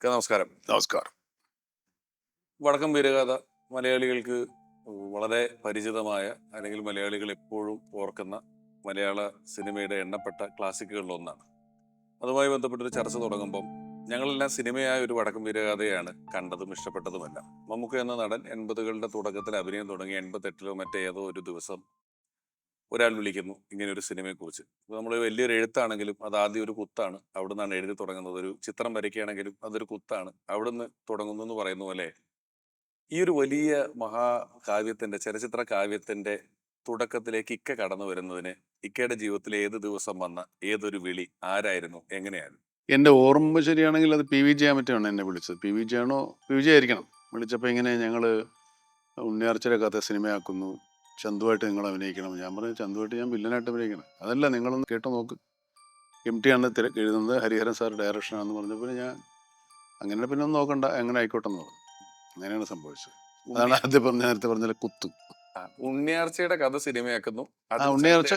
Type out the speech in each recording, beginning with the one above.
നമസ്കാരം. നമസ്കാരം. വടക്കം വീരഗാഥ മലയാളികൾക്ക് വളരെ പരിചിതമായ, അല്ലെങ്കിൽ മലയാളികൾ എപ്പോഴും ഓർക്കുന്ന മലയാള സിനിമയുടെ എണ്ണപ്പെട്ട ക്ലാസിക്കുകളിൽ ഒന്നാണ്. അതുമായി ബന്ധപ്പെട്ടൊരു ചർച്ച തുടങ്ങുമ്പം ഞങ്ങളെല്ലാം സിനിമയായ ഒരു വടക്കം വീരഗാഥയാണ് കണ്ടതും ഇഷ്ടപ്പെട്ടതുമെല്ലാം. മമ്മൂക്ക എന്ന നടൻ 80കളുടെ തുടക്കത്തിൽ അഭിനയം തുടങ്ങി 88-ലോ മറ്റേതോ ഒരു ദിവസം ഒരാൾ വിളിക്കുന്നു ഇങ്ങനെ ഒരു സിനിമയെക്കുറിച്ച്. നമ്മൾ വലിയൊരു എഴുത്താണെങ്കിലും അത് ആദ്യം ഒരു കുത്താണ്, അവിടെ നിന്നാണ് എഴുതി തുടങ്ങുന്നത്. ഒരു ചിത്രം വരയ്ക്കുകയാണെങ്കിലും അതൊരു കുത്താണ്, അവിടെ നിന്ന് തുടങ്ങുന്നു എന്ന് പറയുന്ന പോലെ ഈ ഒരു വലിയ മഹാകാവ്യത്തിന്റെ, ചലച്ചിത്ര കാവ്യത്തിന്റെ തുടക്കത്തിലേക്ക് ഇക്ക കടന്നു വരുന്നതിന് ഇക്കയുടെ ജീവിതത്തിൽ ഏത് ദിവസം വന്ന ഏതൊരു വിളി, ആരായിരുന്നു, എങ്ങനെയായിരുന്നു? എൻ്റെ ഓർമ്മ ശരിയാണെങ്കിൽ അത് പി വി ജെ അമറ്റയാണ് എന്നെ വിളിച്ചത്. പി വി ജെ ആണോ, പി വി ജെ ആയിരിക്കണം. വിളിച്ചപ്പോൾ ഇങ്ങനെ ഞങ്ങൾ ഉണ്ണിയാർച്ചയുടെ കഥ സിനിമയാക്കുന്നു, ചന്തുവായിട്ട് നിങ്ങൾ അഭിനയിക്കണം. ഞാൻ പറഞ്ഞു, ചന്തുവായിട്ട് ഞാൻ വില്ലനായിട്ട് അഭിനയിക്കണം. അതല്ല, നിങ്ങളൊന്ന് കേട്ടോ നോക്ക്, എം ടി ആണ് എഴുതുന്നത്, ഹരിഹരൻ സാർ ഡയറക്ഷനാണെന്ന് പറഞ്ഞപ്പോൾ ഞാൻ അങ്ങനെ പിന്നെ ഒന്നും നോക്കണ്ട, എങ്ങനെ ആയിക്കോട്ടെ എന്ന് പറഞ്ഞു. അങ്ങനെയാണ് സംഭവിച്ചത്. അതാണ് ആദ്യം നേരത്തെ പറഞ്ഞ കുത്തു. ഉണ്ണിയാർച്ചയുടെ കഥ സിനിമയാക്കുന്നു, ഉണ്ണിയാർച്ച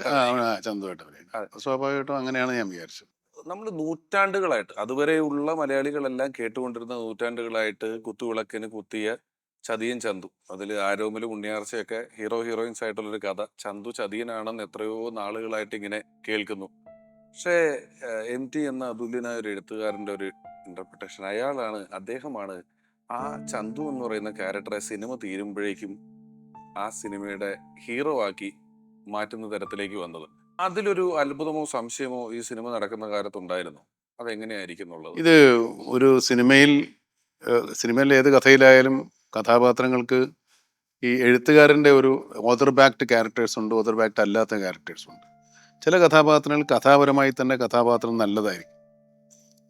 ചന്തുവായിട്ട് അഭിനയിക്കണം. സ്വാഭാവികമായിട്ടും അങ്ങനെയാണ് ഞാൻ വിചാരിച്ചത്. നമ്മൾ നൂറ്റാണ്ടുകളായിട്ട്, അതുവരെയുള്ള മലയാളികളെല്ലാം കേട്ടുകൊണ്ടിരുന്ന നൂറ്റാണ്ടുകളായിട്ട് കുത്തുവിളക്കിന് കുത്തിയ ചതിയൻ ചന്തു, അതിൽ ആരോമലും ഉണ്ണിയാർച്ചയൊക്കെ ഹീറോയിൻസ് ആയിട്ടുള്ളൊരു കഥ. ചന്തു ചതിയനാണെന്ന് എത്രയോ നാളുകളായിട്ട് ഇങ്ങനെ കേൾക്കുന്നു. പക്ഷേ എം ടി എന്ന അതുല്യനായ ഒരു എഴുത്തുകാരൻ്റെ ഒരു ഇന്റർപ്രിട്ടേഷൻ, അദ്ദേഹമാണ് ആ ചന്തു എന്ന് പറയുന്ന ക്യാരക്ടറെ സിനിമ തീരുമ്പോഴേക്കും ആ സിനിമയുടെ ഹീറോ ആക്കി മാറ്റുന്ന തരത്തിലേക്ക് വന്നത്. അതിലൊരു അത്ഭുതമോ സംശയമോ ഈ സിനിമ നടക്കുന്ന കാലത്തുണ്ടായിരുന്നു? അതെങ്ങനെയായിരിക്കും എന്നുള്ളത്. ഇത് ഒരു സിനിമയിൽ ഏത് കഥയിലായാലും കഥാപാത്രങ്ങൾക്ക് ഈ എഴുത്തുകാരൻ്റെ ഒരു ഓതർ ബാക്ക്ഡ് ക്യാരക്ടേഴ്സ് ഉണ്ട്, ഓതർ ബാക്ക്ഡ് അല്ലാത്ത ക്യാരക്ടേഴ്സ് ഉണ്ട്. ചില കഥാപാത്രങ്ങൾ കഥാപരമായി തന്നെ കഥാപാത്രം നല്ലതായിരിക്കും.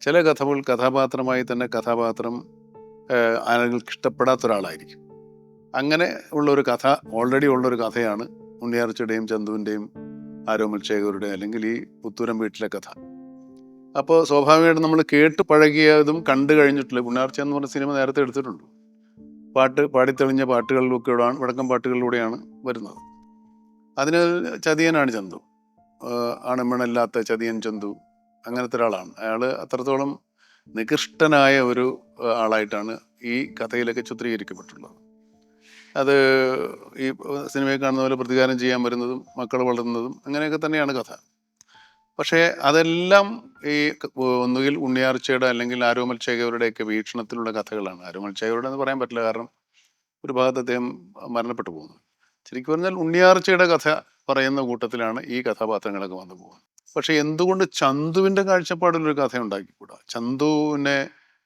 ചില കഥകൾ കഥാപാത്രമായി തന്നെ കഥാപാത്രം ആളുകൾക്ക് ഇഷ്ടപ്പെടാത്ത ഒരാളായിരിക്കും. അങ്ങനെ ഉള്ളൊരു കഥ, ഓൾറെഡി ഉള്ളൊരു കഥയാണ് ഉണ്ണിയാർച്ചയുടെയും ചന്തുവിൻ്റെയും ആരോമൽ ശേഖരുടെയും അല്ലെങ്കിൽ ഈ പുത്തൂരം വീട്ടിലെ കഥ. അപ്പോൾ സ്വാഭാവികമായിട്ടും നമ്മൾ കേട്ട് പഴകിയതും കണ്ടു കഴിഞ്ഞിട്ടില്ല. ഉണ്ണിയാർച്ച എന്ന് പറഞ്ഞ സിനിമ നേരത്തെ എടുത്തിട്ടുണ്ട്. പാടിത്തെളിഞ്ഞ പാട്ടുകളിലൂടെയാണ്, വടക്കം പാട്ടുകളിലൂടെയാണ് വരുന്നത്. അതിന് ചതിയനാണ് ചന്തു, ആണെമ്മണില്ലാത്ത ചതിയൻ ചന്തു, അങ്ങനത്തെ ഒരാളാണ് അയാൾ. അത്രത്തോളം നികൃഷ്ടനായ ഒരു ആളായിട്ടാണ് ഈ കഥയിലൊക്കെ ചിത്രീകരിക്കപ്പെട്ടുള്ളത്. അത് ഈ സിനിമയിൽ കാണുന്ന പോലെ പ്രതികാരം ചെയ്യാൻ വരുന്നതും മക്കൾ വളർന്നതും അങ്ങനെയൊക്കെ തന്നെയാണ് കഥ. പക്ഷേ അതെല്ലാം ഈ ഒന്നുകിൽ ഉണ്ണിയാർച്ചയുടെ അല്ലെങ്കിൽ ആരോമൽ ശേഖരുടെയൊക്കെ വീക്ഷണത്തിലുള്ള കഥകളാണ്. ആരോമൽ ശേഖരുടെ എന്ന് പറയാൻ പറ്റില്ല, കാരണം ഒരു ഭാഗത്ത് അദ്ദേഹം മരണപ്പെട്ടു പോകുന്നു. ശരിക്കും പറഞ്ഞാൽ ഉണ്ണിയാർച്ചയുടെ കഥ പറയുന്ന കൂട്ടത്തിലാണ് ഈ കഥാപാത്രങ്ങളൊക്കെ വന്നു പോകുന്നത്. പക്ഷെ എന്തുകൊണ്ട് ചന്തുവിൻ്റെ കാഴ്ചപ്പാടിലൊരു കഥ ഉണ്ടാക്കിക്കൂടാ?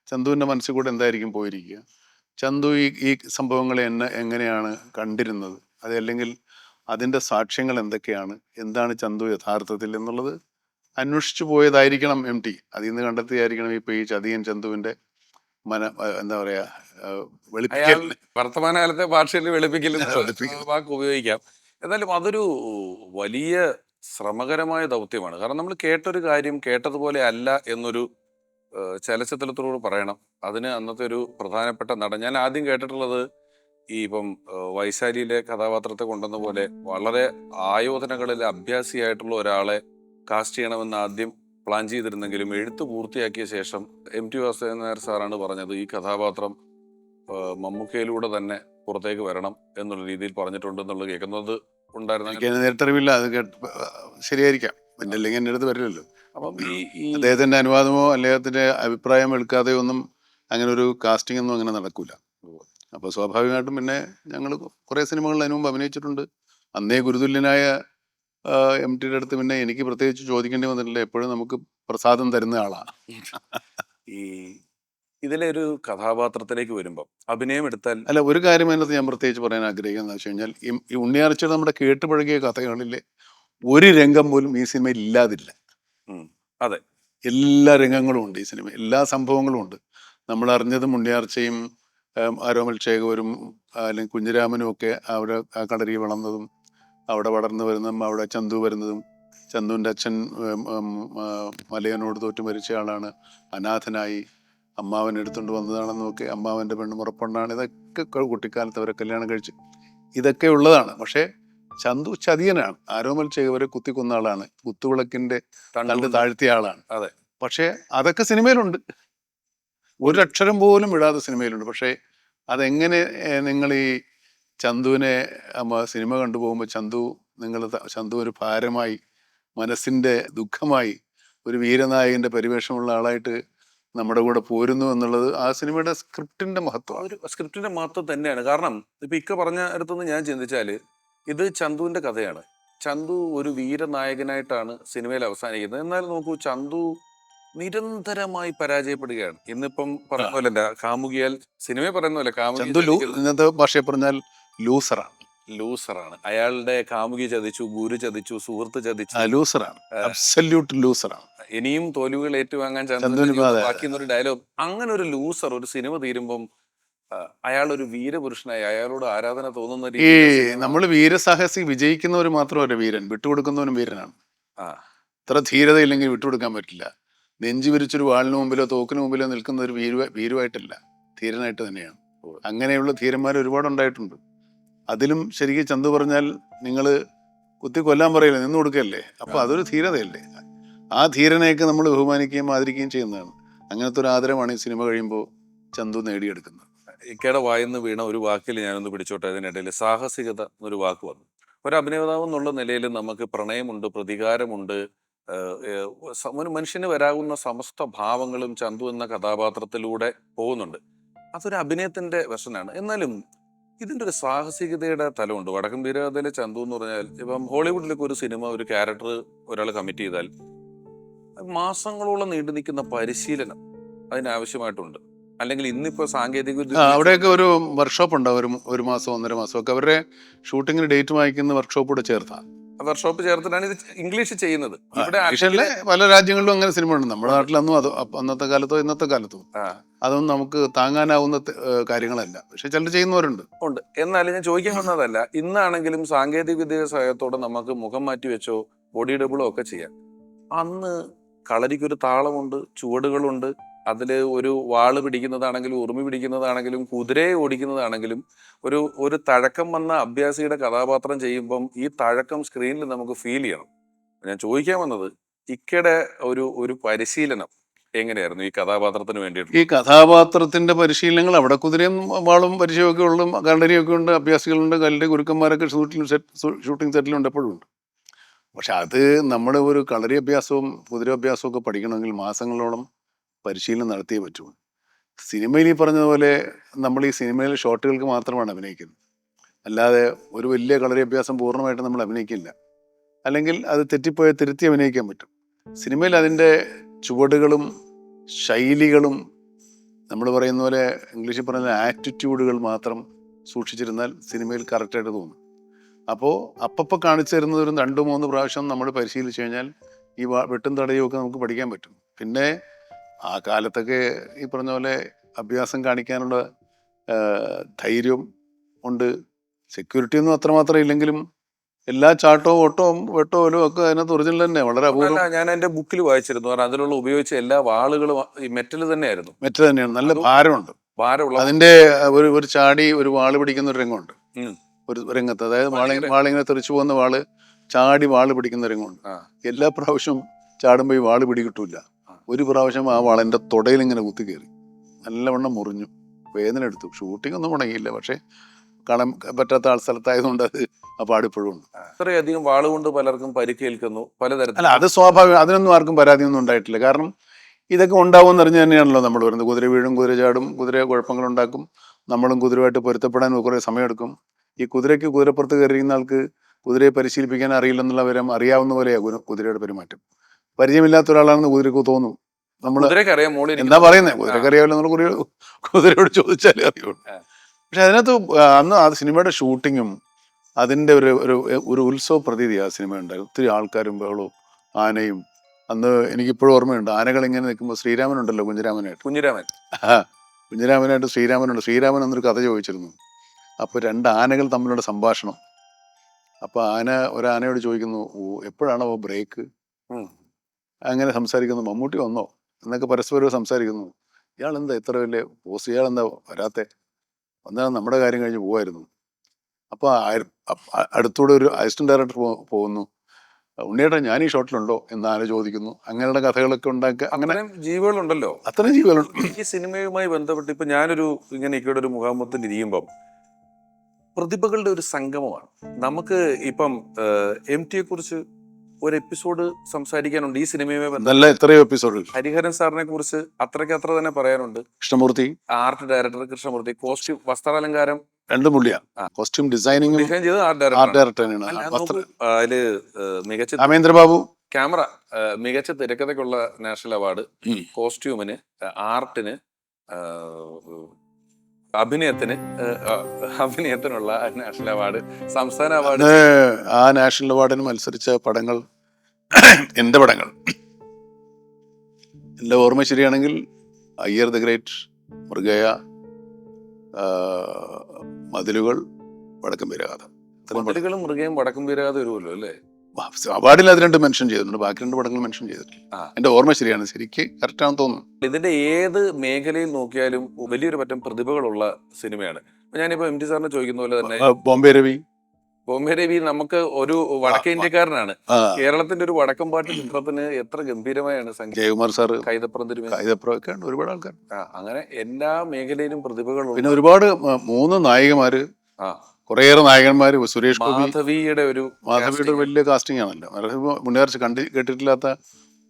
ചന്തുവിൻ്റെ മനസ്സിൽ കൂടെ എന്തായിരിക്കും പോയിരിക്കുക? ചന്തു ഈ സംഭവങ്ങളെ എങ്ങനെയാണ് കണ്ടിരുന്നത്? അതല്ലെങ്കിൽ അതിൻ്റെ സാക്ഷ്യങ്ങൾ എന്തൊക്കെയാണ്? എന്താണ് ചന്തു യഥാർത്ഥത്തിൽ എന്നുള്ളത് അന്വേഷിച്ചു പോയതായിരിക്കണം എം ടി. അതിൽ നിന്ന് കണ്ടെത്തിയായിരിക്കണം ഇപ്പൊ ഈ ചതിയൻ ചന്തുവിൻ്റെ എന്താ പറയാ, വെളുപ്പിക്കൽ. വർത്തമാനകാലത്തെ ഭാഷയിൽ വെളുപ്പിക്കൽ വാക്ക് ഉപയോഗിക്കാം. എന്നാലും അതൊരു വലിയ ശ്രമകരമായ ദൗത്യമാണ്. കാരണം നമ്മൾ കേട്ടൊരു കാര്യം കേട്ടതുപോലെ അല്ല എന്നൊരു ചലച്ചിത്രത്തിലൂടെ പറയണം. അതിന് അന്നത്തെ ഒരു പ്രധാനപ്പെട്ട നടൻ, ഞാൻ ആദ്യം കേട്ടിട്ടുള്ളത് ഈ ഇപ്പം വൈശാലിയിലെ കഥാപാത്രത്തെ കൊണ്ടുവന്ന പോലെ വളരെ ആയോധനകളിൽ അഭ്യാസിയായിട്ടുള്ള ഒരാളെ കാസ്റ്റ് ചെയ്യണമെന്ന് ആദ്യം പ്ലാൻ ചെയ്തിരുന്നെങ്കിലും എഴുത്ത് പൂർത്തിയാക്കിയ ശേഷം എം ടി വാസുദേവൻ നായർ സാറാണ് പറഞ്ഞത് ഈ കഥാപാത്രം മമ്മൂക്കയിലൂടെ തന്നെ പുറത്തേക്ക് വരണം എന്നുള്ള രീതിയിൽ പറഞ്ഞിട്ടുണ്ട് എന്നുള്ളത് കേൾക്കുന്നത് ഉണ്ടായിരുന്നു. നേരിട്ടറിവില്ല, അത് ശരിയായിരിക്കാം, പിന്നെ അല്ലെങ്കിൽ എൻ്റെ അടുത്ത് വരില്ലല്ലോ. അപ്പം ഈ അദ്ദേഹത്തിന്റെ അനുവാദമോ അദ്ദേഹത്തിന്റെ അഭിപ്രായം എടുക്കാതെ ഒന്നും അങ്ങനെ ഒരു കാസ്റ്റിംഗ് ഒന്നും അങ്ങനെ നടക്കൂല. അപ്പോൾ സ്വാഭാവികമായിട്ടും പിന്നെ ഞങ്ങൾ കുറേ സിനിമകളിൽ അതിനു മുമ്പ് അഭിനയിച്ചിട്ടുണ്ട്. അന്നേ ഗുരുതുല്യനായ എം ടിയുടെ അടുത്ത് പിന്നെ എനിക്ക് പ്രത്യേകിച്ച് ചോദിക്കേണ്ടി വന്നിട്ടില്ല, എപ്പോഴും നമുക്ക് പ്രസാദം തരുന്ന ആളാണ്. ഈ ഇതിലെ ഒരു കഥാപാത്രത്തിലേക്ക് വരുമ്പം അഭിനയം എടുത്താൽ അല്ല, ഒരു കാര്യം അതിനകത്ത് ഞാൻ പ്രത്യേകിച്ച് പറയാൻ ആഗ്രഹിക്കുന്നത് വെച്ച് കഴിഞ്ഞാൽ, ഈ ഉണ്ണിയാർച്ചയുടെ നമ്മുടെ കേട്ടുപഴകിയ കഥകളിലെ ഒരു രംഗം പോലും ഈ സിനിമയിൽ ഇല്ലാതില്ല. അതെ, എല്ലാ രംഗങ്ങളും ഉണ്ട് ഈ സിനിമ, എല്ലാ സംഭവങ്ങളും ഉണ്ട്. നമ്മൾ അറിഞ്ഞതും ഉണ്ണിയാർച്ചയും ആരോമൽ ശേഖരും അല്ലെങ്കിൽ കുഞ്ഞിരാമനും ഒക്കെ അവിടെ ആ കളരി വളർന്നതും അവിടെ വളർന്നു വരുന്നതും അവിടെ ചന്തു വരുന്നതും, ചന്തുവിൻ്റെ അച്ഛൻ മലയനോട് തോറ്റു മരിച്ച ആളാണ്, അനാഥനായി അമ്മാവൻ എടുത്തുകൊണ്ട് വന്നതാണെന്നൊക്കെ, അമ്മാവൻ്റെ പെണ്ണുമുറപ്പെണ്ണാണ്, ഇതൊക്കെ കുട്ടിക്കാലത്ത് അവരെ കല്യാണം കഴിച്ച് ഇതൊക്കെ ഉള്ളതാണ്. പക്ഷേ ചന്തു ചതിയനാണ്, ആരോമൽ ശേഖരെ കുത്തിക്കൊന്ന ആളാണ്, കുത്തുവിളക്കിന്റെ തണ്ട് താഴ്ത്തിയ ആളാണ്. അതെ. പക്ഷെ അതൊക്കെ സിനിമയിലുണ്ട്. ഒരു അക്ഷരം പോലും വിടാതെ സിനിമയിലുണ്ട്. പക്ഷേ അതെങ്ങനെ നിങ്ങൾ ഈ ചന്തുവിനെ സിനിമ കണ്ടുപോകുമ്പോൾ ചന്തു ഒരു ഭാരമായി, മനസ്സിൻ്റെ ദുഃഖമായി, ഒരു വീരനായകൻ്റെ പരിവേഷമുള്ള ആളായിട്ട് നമ്മുടെ കൂടെ പോരുന്നു എന്നുള്ളത് ആ സിനിമയുടെ സ്ക്രിപ്റ്റിന്റെ മഹത്വമാണ്. ഒരു സ്ക്രിപ്റ്റിന്റെ മഹത്വം തന്നെയാണ്. കാരണം ഇപ്പൊ ഇക്ക പറഞ്ഞ അടുത്തുനിന്ന് ഞാൻ ചിന്തിച്ചാല് ഇത് ചന്തുവിന്റെ കഥയാണ്. ചന്തു ഒരു വീരനായകനായിട്ടാണ് സിനിമയിൽ അവസാനിക്കുന്നത്. എന്നാൽ നോക്കൂ, ചന്തു നിരന്തരമായി പരാജയപ്പെടുകയാണ്. ഇന്നിപ്പം പറഞ്ഞ പോലെ അല്ല, കാമുകിയാൽ സിനിമയിൽ പറയുന്ന പോലെ ചന്തു ഇന്നത്തെ ഭാഷയെ പറഞ്ഞാൽ ലൂസറാണ്. ലൂസറാണ്. അയാളുടെ കാമുകി ചതിച്ചു, ഗുരു ചതിച്ചു, സുഹൃത്ത് ചതിച്ചു. ലൂസറാണ്, അബ്സല്യൂട്ട് ലൂസറാണ്. ഇനിയും തോൽവികൾ ഏറ്റുവാങ്ങാൻ ചന്തുവിന് ബാക്കി എന്നൊരു ഡയലോഗ്. അങ്ങനെ ഒരു ലൂസർ ഒരു സിനിമ തീരുമ്പം അയാൾ ഒരു വീരപുരുഷനായി അയാളോട് ആരാധന തോന്നുന്ന ഈ നമ്മൾ വീരസാഹസി വിജയിക്കുന്നവർ മാത്രമല്ല വീരൻ, വിട്ടുകൊടുക്കുന്നവനും വീരനാണ്. ഇത്ര ധീരതയില്ലെങ്കിൽ വിട്ടുകൊടുക്കാൻ പറ്റില്ല. നെഞ്ചു വിരിച്ചൊരു വാളിന് മുമ്പിലോ തോക്കിന് മുമ്പിലോ നിൽക്കുന്ന ഒരു വീരുമായിട്ടല്ല, ധീരനായിട്ട് തന്നെയാണ്. അങ്ങനെയുള്ള ധീരന്മാർ ഒരുപാട് ഉണ്ടായിട്ടുണ്ട്. അതിലും ശരിക്കും ചന്തു പറഞ്ഞാൽ നിങ്ങൾ കുത്തി കൊല്ലാൻ പറയില്ല, നിന്ന് കൊടുക്കല്ലേ. അപ്പൊ അതൊരു ധീരതയല്ലേ. ആ ധീരനെയൊക്കെ നമ്മൾ ബഹുമാനിക്കുകയും ആദരിക്കുകയും ചെയ്യുന്നതാണ്. അങ്ങനത്തെ ഒരു ആദരമാണ് ഈ സിനിമ കഴിയുമ്പോൾ ചന്തു നേടിയെടുക്കുന്നത്. ഇക്കയുടെ വായിന്ന് വീണ ഒരു വാക്കിൽ ഞാനൊന്ന് പിടിച്ചോട്ടെ. അതിനിടയിൽ സാഹസികത എന്നൊരു വാക്ക് വന്നു. ഒരു അഭിനേതാവ് എന്നുള്ള നിലയിൽ നമുക്ക് പ്രണയമുണ്ട്, പ്രതികാരമുണ്ട്, ഒരു മനുഷ്യന് വരാവുന്ന സമസ്ത ഭാവങ്ങളും ചന്തു എന്ന കഥാപാത്രത്തിലൂടെ പോകുന്നുണ്ട്. അതൊരു അഭിനയത്തിന്റെ വെർഷനാണ്. എന്നാലും ഇതിന്റെ ഒരു സാഹസികതയുടെ തലമുണ്ട്. വടക്കൻ വീരകഥയിലെ ചന്തു എന്ന് പറഞ്ഞാൽ ഇപ്പം ഹോളിവുഡിലൊക്കെ ഒരു സിനിമ ഒരു ക്യാരക്ടർ ഒരാൾ കമ്മിറ്റ് ചെയ്താൽ മാസങ്ങളോളം നീണ്ടു നിൽക്കുന്ന പരിശീലനം അതിനാവശ്യമായിട്ടുണ്ട്. അല്ലെങ്കിൽ ഇന്നിപ്പോ സാങ്കേതിക അവിടെയൊക്കെ ഒരു വർക്ക്ഷോപ്പ് ഉണ്ടാവും, ഒരു മാസം 1.5 മാസം ഒക്കെ. അവരുടെ ഷൂട്ടിങ്ങിന് ഡേറ്റ് വാങ്ങിക്കുന്ന വർക്ക്ഷോപ്പ് കൂടെ ചേർത്താ, വർക്ക്ഷോപ്പ് ചേർത്തിട്ടാണ് ഇത് ഇംഗ്ലീഷ് ചെയ്യുന്നത്. ഇവിടെ പല രാജ്യങ്ങളിലും അങ്ങനെ സിനിമ ഉണ്ട്. നമ്മുടെ നാട്ടിലൊന്നും അത് അന്നത്തെ കാലത്തോ ഇന്നത്തെ കാലത്തോ അതൊന്നും നമുക്ക് താങ്ങാനാവുന്ന കാര്യങ്ങളല്ല. പക്ഷെ ചിലർ ചെയ്യുന്നവരുണ്ട്. ഉണ്ട്. എന്നാലും ഞാൻ ചോദിക്കാൻ വന്നതല്ല, ഇന്നാണെങ്കിലും സാങ്കേതിക വിദ്യ സഹായത്തോടെ നമുക്ക് മുഖം മാറ്റി വെച്ചോ ബോഡി ഡബിളോ ഒക്കെ ചെയ്യാം. അന്ന് കളരിക്കൊരു താളമുണ്ട്, ചുവടുകളുണ്ട്. അതിൽ ഒരു വാള് പിടിക്കുന്നതാണെങ്കിലും ഉറുമി പിടിക്കുന്നതാണെങ്കിലും കുതിരയെ ഓടിക്കുന്നതാണെങ്കിലും ഒരു തഴക്കം വന്ന അഭ്യാസിയുടെ കഥാപാത്രം ചെയ്യുമ്പം ഈ തഴക്കം സ്ക്രീനിൽ നമുക്ക് ഫീൽ ചെയ്യണം. ഞാൻ ചോദിക്കാൻ വന്നത് ഇക്കയുടെ ഒരു പരിശീലനം എങ്ങനെയായിരുന്നു ഈ കഥാപാത്രത്തിന് വേണ്ടിയിട്ട്? ഈ കഥാപാത്രത്തിന്റെ പരിശീലനങ്ങൾ അവിടെ കുതിരയും വാളും പരിചയമൊക്കെ ഉള്ളു, കളരിയൊക്കെ ഉണ്ട്, അഭ്യാസികളുണ്ട്, കല്ലിന്റെ ഗുരുക്കന്മാരൊക്കെ ഷൂട്ടിംഗ് സെറ്റിലുണ്ട്, എപ്പോഴും ഉണ്ട്. പക്ഷെ അത് നമ്മൾ ഒരു കളരി അഭ്യാസവും കുതിര അഭ്യാസവും ഒക്കെ പഠിക്കണമെങ്കിൽ മാസങ്ങളോളം പരിശീലനം നടത്തിയേ പറ്റുള്ളൂ. സിനിമയിൽ ഈ പറഞ്ഞതുപോലെ നമ്മൾ ഈ സിനിമയിലെ ഷോട്ടുകൾക്ക് മാത്രമാണ് അഭിനയിക്കുന്നത്. അല്ലാതെ ഒരു വലിയ കളരി അഭ്യാസം പൂർണ്ണമായിട്ട് നമ്മൾ അഭിനയിക്കില്ല. അല്ലെങ്കിൽ അത് തെറ്റിപ്പോയ തിരുത്തി അഭിനയിക്കാൻ പറ്റും. സിനിമയിൽ അതിൻ്റെ ചുവടുകളും ശൈലികളും നമ്മൾ പറയുന്ന പോലെ ഇംഗ്ലീഷിൽ പറയുന്ന ആറ്റിറ്റ്യൂഡുകൾ മാത്രം സൂക്ഷിച്ചിരുന്നാൽ സിനിമയിൽ കറക്റ്റായിട്ട് തോന്നും. അപ്പോൾ അപ്പപ്പോൾ കാണിച്ചു തരുന്നത് ഒരു 2-3 പ്രാവശ്യം നമ്മൾ പരിശീലിച്ചു കഴിഞ്ഞാൽ ഈ വെട്ടും തടയും ഒക്കെ നമുക്ക് പഠിക്കാൻ പറ്റും. പിന്നെ ആ കാലത്തൊക്കെ ഈ പറഞ്ഞ പോലെ അഭ്യാസം കാണിക്കാനുള്ള ധൈര്യം ഉണ്ട്. സെക്യൂരിറ്റി ഒന്നും അത്രമാത്രം ഇല്ലെങ്കിലും എല്ലാ ചാട്ടവും ഓട്ടവും വെട്ടവും ഒക്കെ അതിനകത്ത് ഒറിജിനൽ തന്നെ, വളരെ അപൂർവം. ഞാൻ എന്റെ ബുക്കിൽ വായിച്ചിരുന്നു. അതിലുള്ള ഉപയോഗിച്ച എല്ലാ വാളുകളും ഈ മെറ്റൽ തന്നെയായിരുന്നു. മെറ്റൽ തന്നെയാണ്, നല്ല ഭാരമുണ്ട്. ഭാരമുള്ള അതിന്റെ ഒരു ചാടി ഒരു വാള് പിടിക്കുന്ന ഒരു രംഗമുണ്ട് ഒരു രംഗത്ത്. അതായത് വാളിങ്ങനെ തെറിച്ചു പോകുന്ന വാള് ചാടി വാള് പിടിക്കുന്ന രംഗമുണ്ട്. എല്ലാ പ്രാവശ്യവും ചാടുമ്പോൾ ഈ വാള് പിടികിട്ടൂല. ഒരു പ്രാവശ്യം ആ വാളെൻ്റെ തുടയിൽ ഇങ്ങനെ കുത്തി കയറി, നല്ലവണ്ണം മുറിഞ്ഞു, വേദന എടുത്തു. ഷൂട്ടിംഗ് ഒന്നും മുടങ്ങിയില്ല, പക്ഷെ കാണാൻ പറ്റാത്ത സ്ഥലത്തായതുകൊണ്ട് അത് ആ പാടിപ്പോഴും ഉണ്ട്. അത്രയധികം വാളുകൊണ്ട് പലർക്കും പരിക്കേൽക്കുന്നു പലതരത്തിൽ. അല്ല, അത് സ്വാഭാവികം. അതിനൊന്നും ആർക്കും പരാതിയൊന്നും ഉണ്ടായിട്ടില്ല. കാരണം ഇതൊക്കെ ഉണ്ടാവുമെന്ന് അറിഞ്ഞു തന്നെയാണല്ലോ നമ്മൾ വരുന്നത്. കുതിര വീഴും, കുതിര ചാടും, കുതിര കുഴപ്പങ്ങളുണ്ടാക്കും. നമ്മളും കുതിരയുമായിട്ട് പൊരുത്തപ്പെടാൻ കുറേ സമയമെടുക്കും. ഈ കുതിരപ്പുറത്ത് കയറിയുന്ന ആൾക്ക് കുതിരയെ പരിശീലിപ്പിക്കാൻ അറിയില്ലെന്നുള്ള വിവരം അറിയാവുന്ന പോലെയാണ് കുതിരയുടെ പെരുമാറ്റം. പരിചയമില്ലാത്ത ഒരാളാണെന്ന് കുതിരക്ക് തോന്നും. നമ്മൾ എന്താ പറയുന്നത്, കുതിരക്ക് അറിയാവില്ല എന്നുള്ള കുതിരയോട് ചോദിച്ചാലേ അറിയുള്ളൂ. പക്ഷെ അതിനകത്ത് അന്ന് ആ സിനിമയുടെ ഷൂട്ടിങ്ങും അതിൻ്റെ ഒരു ഉത്സവ പ്രതീതി ആ സിനിമ ഉണ്ടായി. ഒത്തിരി ആൾക്കാരും ബഹളവും ആനയും. അന്ന് എനിക്കിപ്പോഴും ഓർമ്മയുണ്ട്, ആനകൾ ഇങ്ങനെ നിൽക്കുമ്പോൾ ശ്രീരാമനുണ്ടല്ലോ, കുഞ്ഞിരാമനായിട്ട് ശ്രീരാമനുണ്ട്. ശ്രീരാമൻ എന്നൊരു കഥ ചോദിച്ചിരുന്നു. അപ്പോൾ 2 ആനകൾ തമ്മിലുള്ള സംഭാഷണം. അപ്പോൾ ഒരാനയോട് ചോദിക്കുന്നു, എപ്പോഴാണോ ബ്രേക്ക്? അങ്ങനെ സംസാരിക്കുന്നു. മമ്മൂട്ടി വന്നോ എന്നൊക്കെ പരസ്പരം സംസാരിക്കുന്നു. ഇയാളെന്താ ഇത്ര വലിയ പോസ്റ്റ്, ഇയാളെന്താ വരാത്തെ? വന്നാൽ നമ്മുടെ കാര്യം കഴിഞ്ഞ് പോവായിരുന്നു. അപ്പോൾ അടുത്തൂടെ ഒരു അസിസ്റ്റന്റ് ഡയറക്ടർ പോകുന്നു. ഉണ്ണിയേട്ടൻ ഞാൻ ഈ ഷോട്ടിലുണ്ടോ എന്ന് ആര് ചോദിക്കുന്നു, അങ്ങനെയുള്ള കഥകളൊക്കെ ഉണ്ടാക്കുക. അങ്ങനെ അത്രയും ജീവികളുണ്ടല്ലോ. അത്രയും ജീവികളുണ്ട്. ഈ സിനിമയുമായി ബന്ധപ്പെട്ട് ഇപ്പൊ ഞാനൊരു ഇങ്ങനെ ഇവിടെ ഒരു മുഖാമുഖത്തിന് ഇരിക്കുമ്പം പ്രതിഭകളുടെ ഒരു സംഗമമാണ്. നമുക്ക് ഇപ്പം MT കുറിച്ച് ഒരു എപ്പിസോഡ് സംസാരിക്കാനുണ്ട് ഈ സിനിമയുമായി ബന്ധപ്പെട്ട്. നല്ല എത്രയോ എപ്പിസോഡുകൾ. ഹരിഹരൻ സാറിനെ കുറിച്ച് അത്ര തന്നെ പറയാനുണ്ട്. Krishnamurthy art director Krishnamurthy, costume വസ്ത്രാലങ്കാരം രണ്ടും പുള്ളിയാ. കോസ്റ്റ്യൂം ഡിസൈനിങ്ങും ഡിസൈൻ ചെയ്തത് ആർട്ട് ആർട്ട് ഡയറക്ടർ. ഡയറക്ടറാണ്. അതില് മികച്ച രാമേന്ദ്ര ബാബു ക്യാമറ, മികച്ച തിരക്കഥയ്ക്കുള്ള നാഷണൽ അവാർഡ്, കോസ്റ്റ്യൂമിന്, ആർട്ടിന്, അഭിനയത്തിനുള്ള നാഷണൽ അവാർഡ്, സംസ്ഥാന അവാർഡ്. ആ നാഷണൽ അവാർഡിന് മത്സരിച്ച പടങ്ങൾ എന്റെ പടങ്ങൾ എന്റെ ഓർമ്മ ശരിയാണെങ്കിൽ അയ്യർ ദ ഗ്രേറ്റ്, മൃഗയ, മതിലുകൾ, വടക്കം വീരഗാഥ. മതിലുകളും മൃഗയും വടക്കും വീരഗാഥ വരുമല്ലോ അല്ലേ? അവാർഡിൽ അത് രണ്ട് മെൻഷൻ ചെയ്തിട്ടുണ്ട്, ബാക്കി രണ്ട് പടങ്ങൾ മെൻഷൻ ചെയ്തിട്ടില്ല. എന്റെ ഓർമ്മ ശരിയാണ്, ശരിക്ക് കറക്റ്റ് ആണെന്ന് തോന്നുന്നു. ഇതിന്റെ ഏത് മേഖലയിൽ നോക്കിയാലും വലിയൊരു പറ്റം പ്രതിഭകളുള്ള സിനിമയാണ്. ഞാനിപ്പോ MT സാറിനെ ചോദിക്കുന്ന പോലെ തന്നെ ബോംബെ രവി നമുക്ക് ഒരു വടക്കേ ഇന്ത്യക്കാരനാണ്. കേരളത്തിന്റെ ഒരു വടക്കം പാട്ട് ചിത്രത്തിന് എത്ര ഗംഭീരമായാണ് ജയകുമാർ സാറ്, കൈതപ്രമൊക്കെ ഒരുപാട് ആൾക്കാർ. അങ്ങനെ എല്ലാ മേഖലയിലും പ്രതിഭകളുണ്ട്. പിന്നെ ഒരുപാട് 3 നായികമാര്, കുറേയേറെ നായകന്മാര്, സുരേഷ് ഗോപി, മാധവിയുടെ ഒരു വലിയ കാസ്റ്റിംഗ് ആണല്ലോ. ഉണ്ണിയാർച്ച കേട്ടിട്ടില്ലാത്ത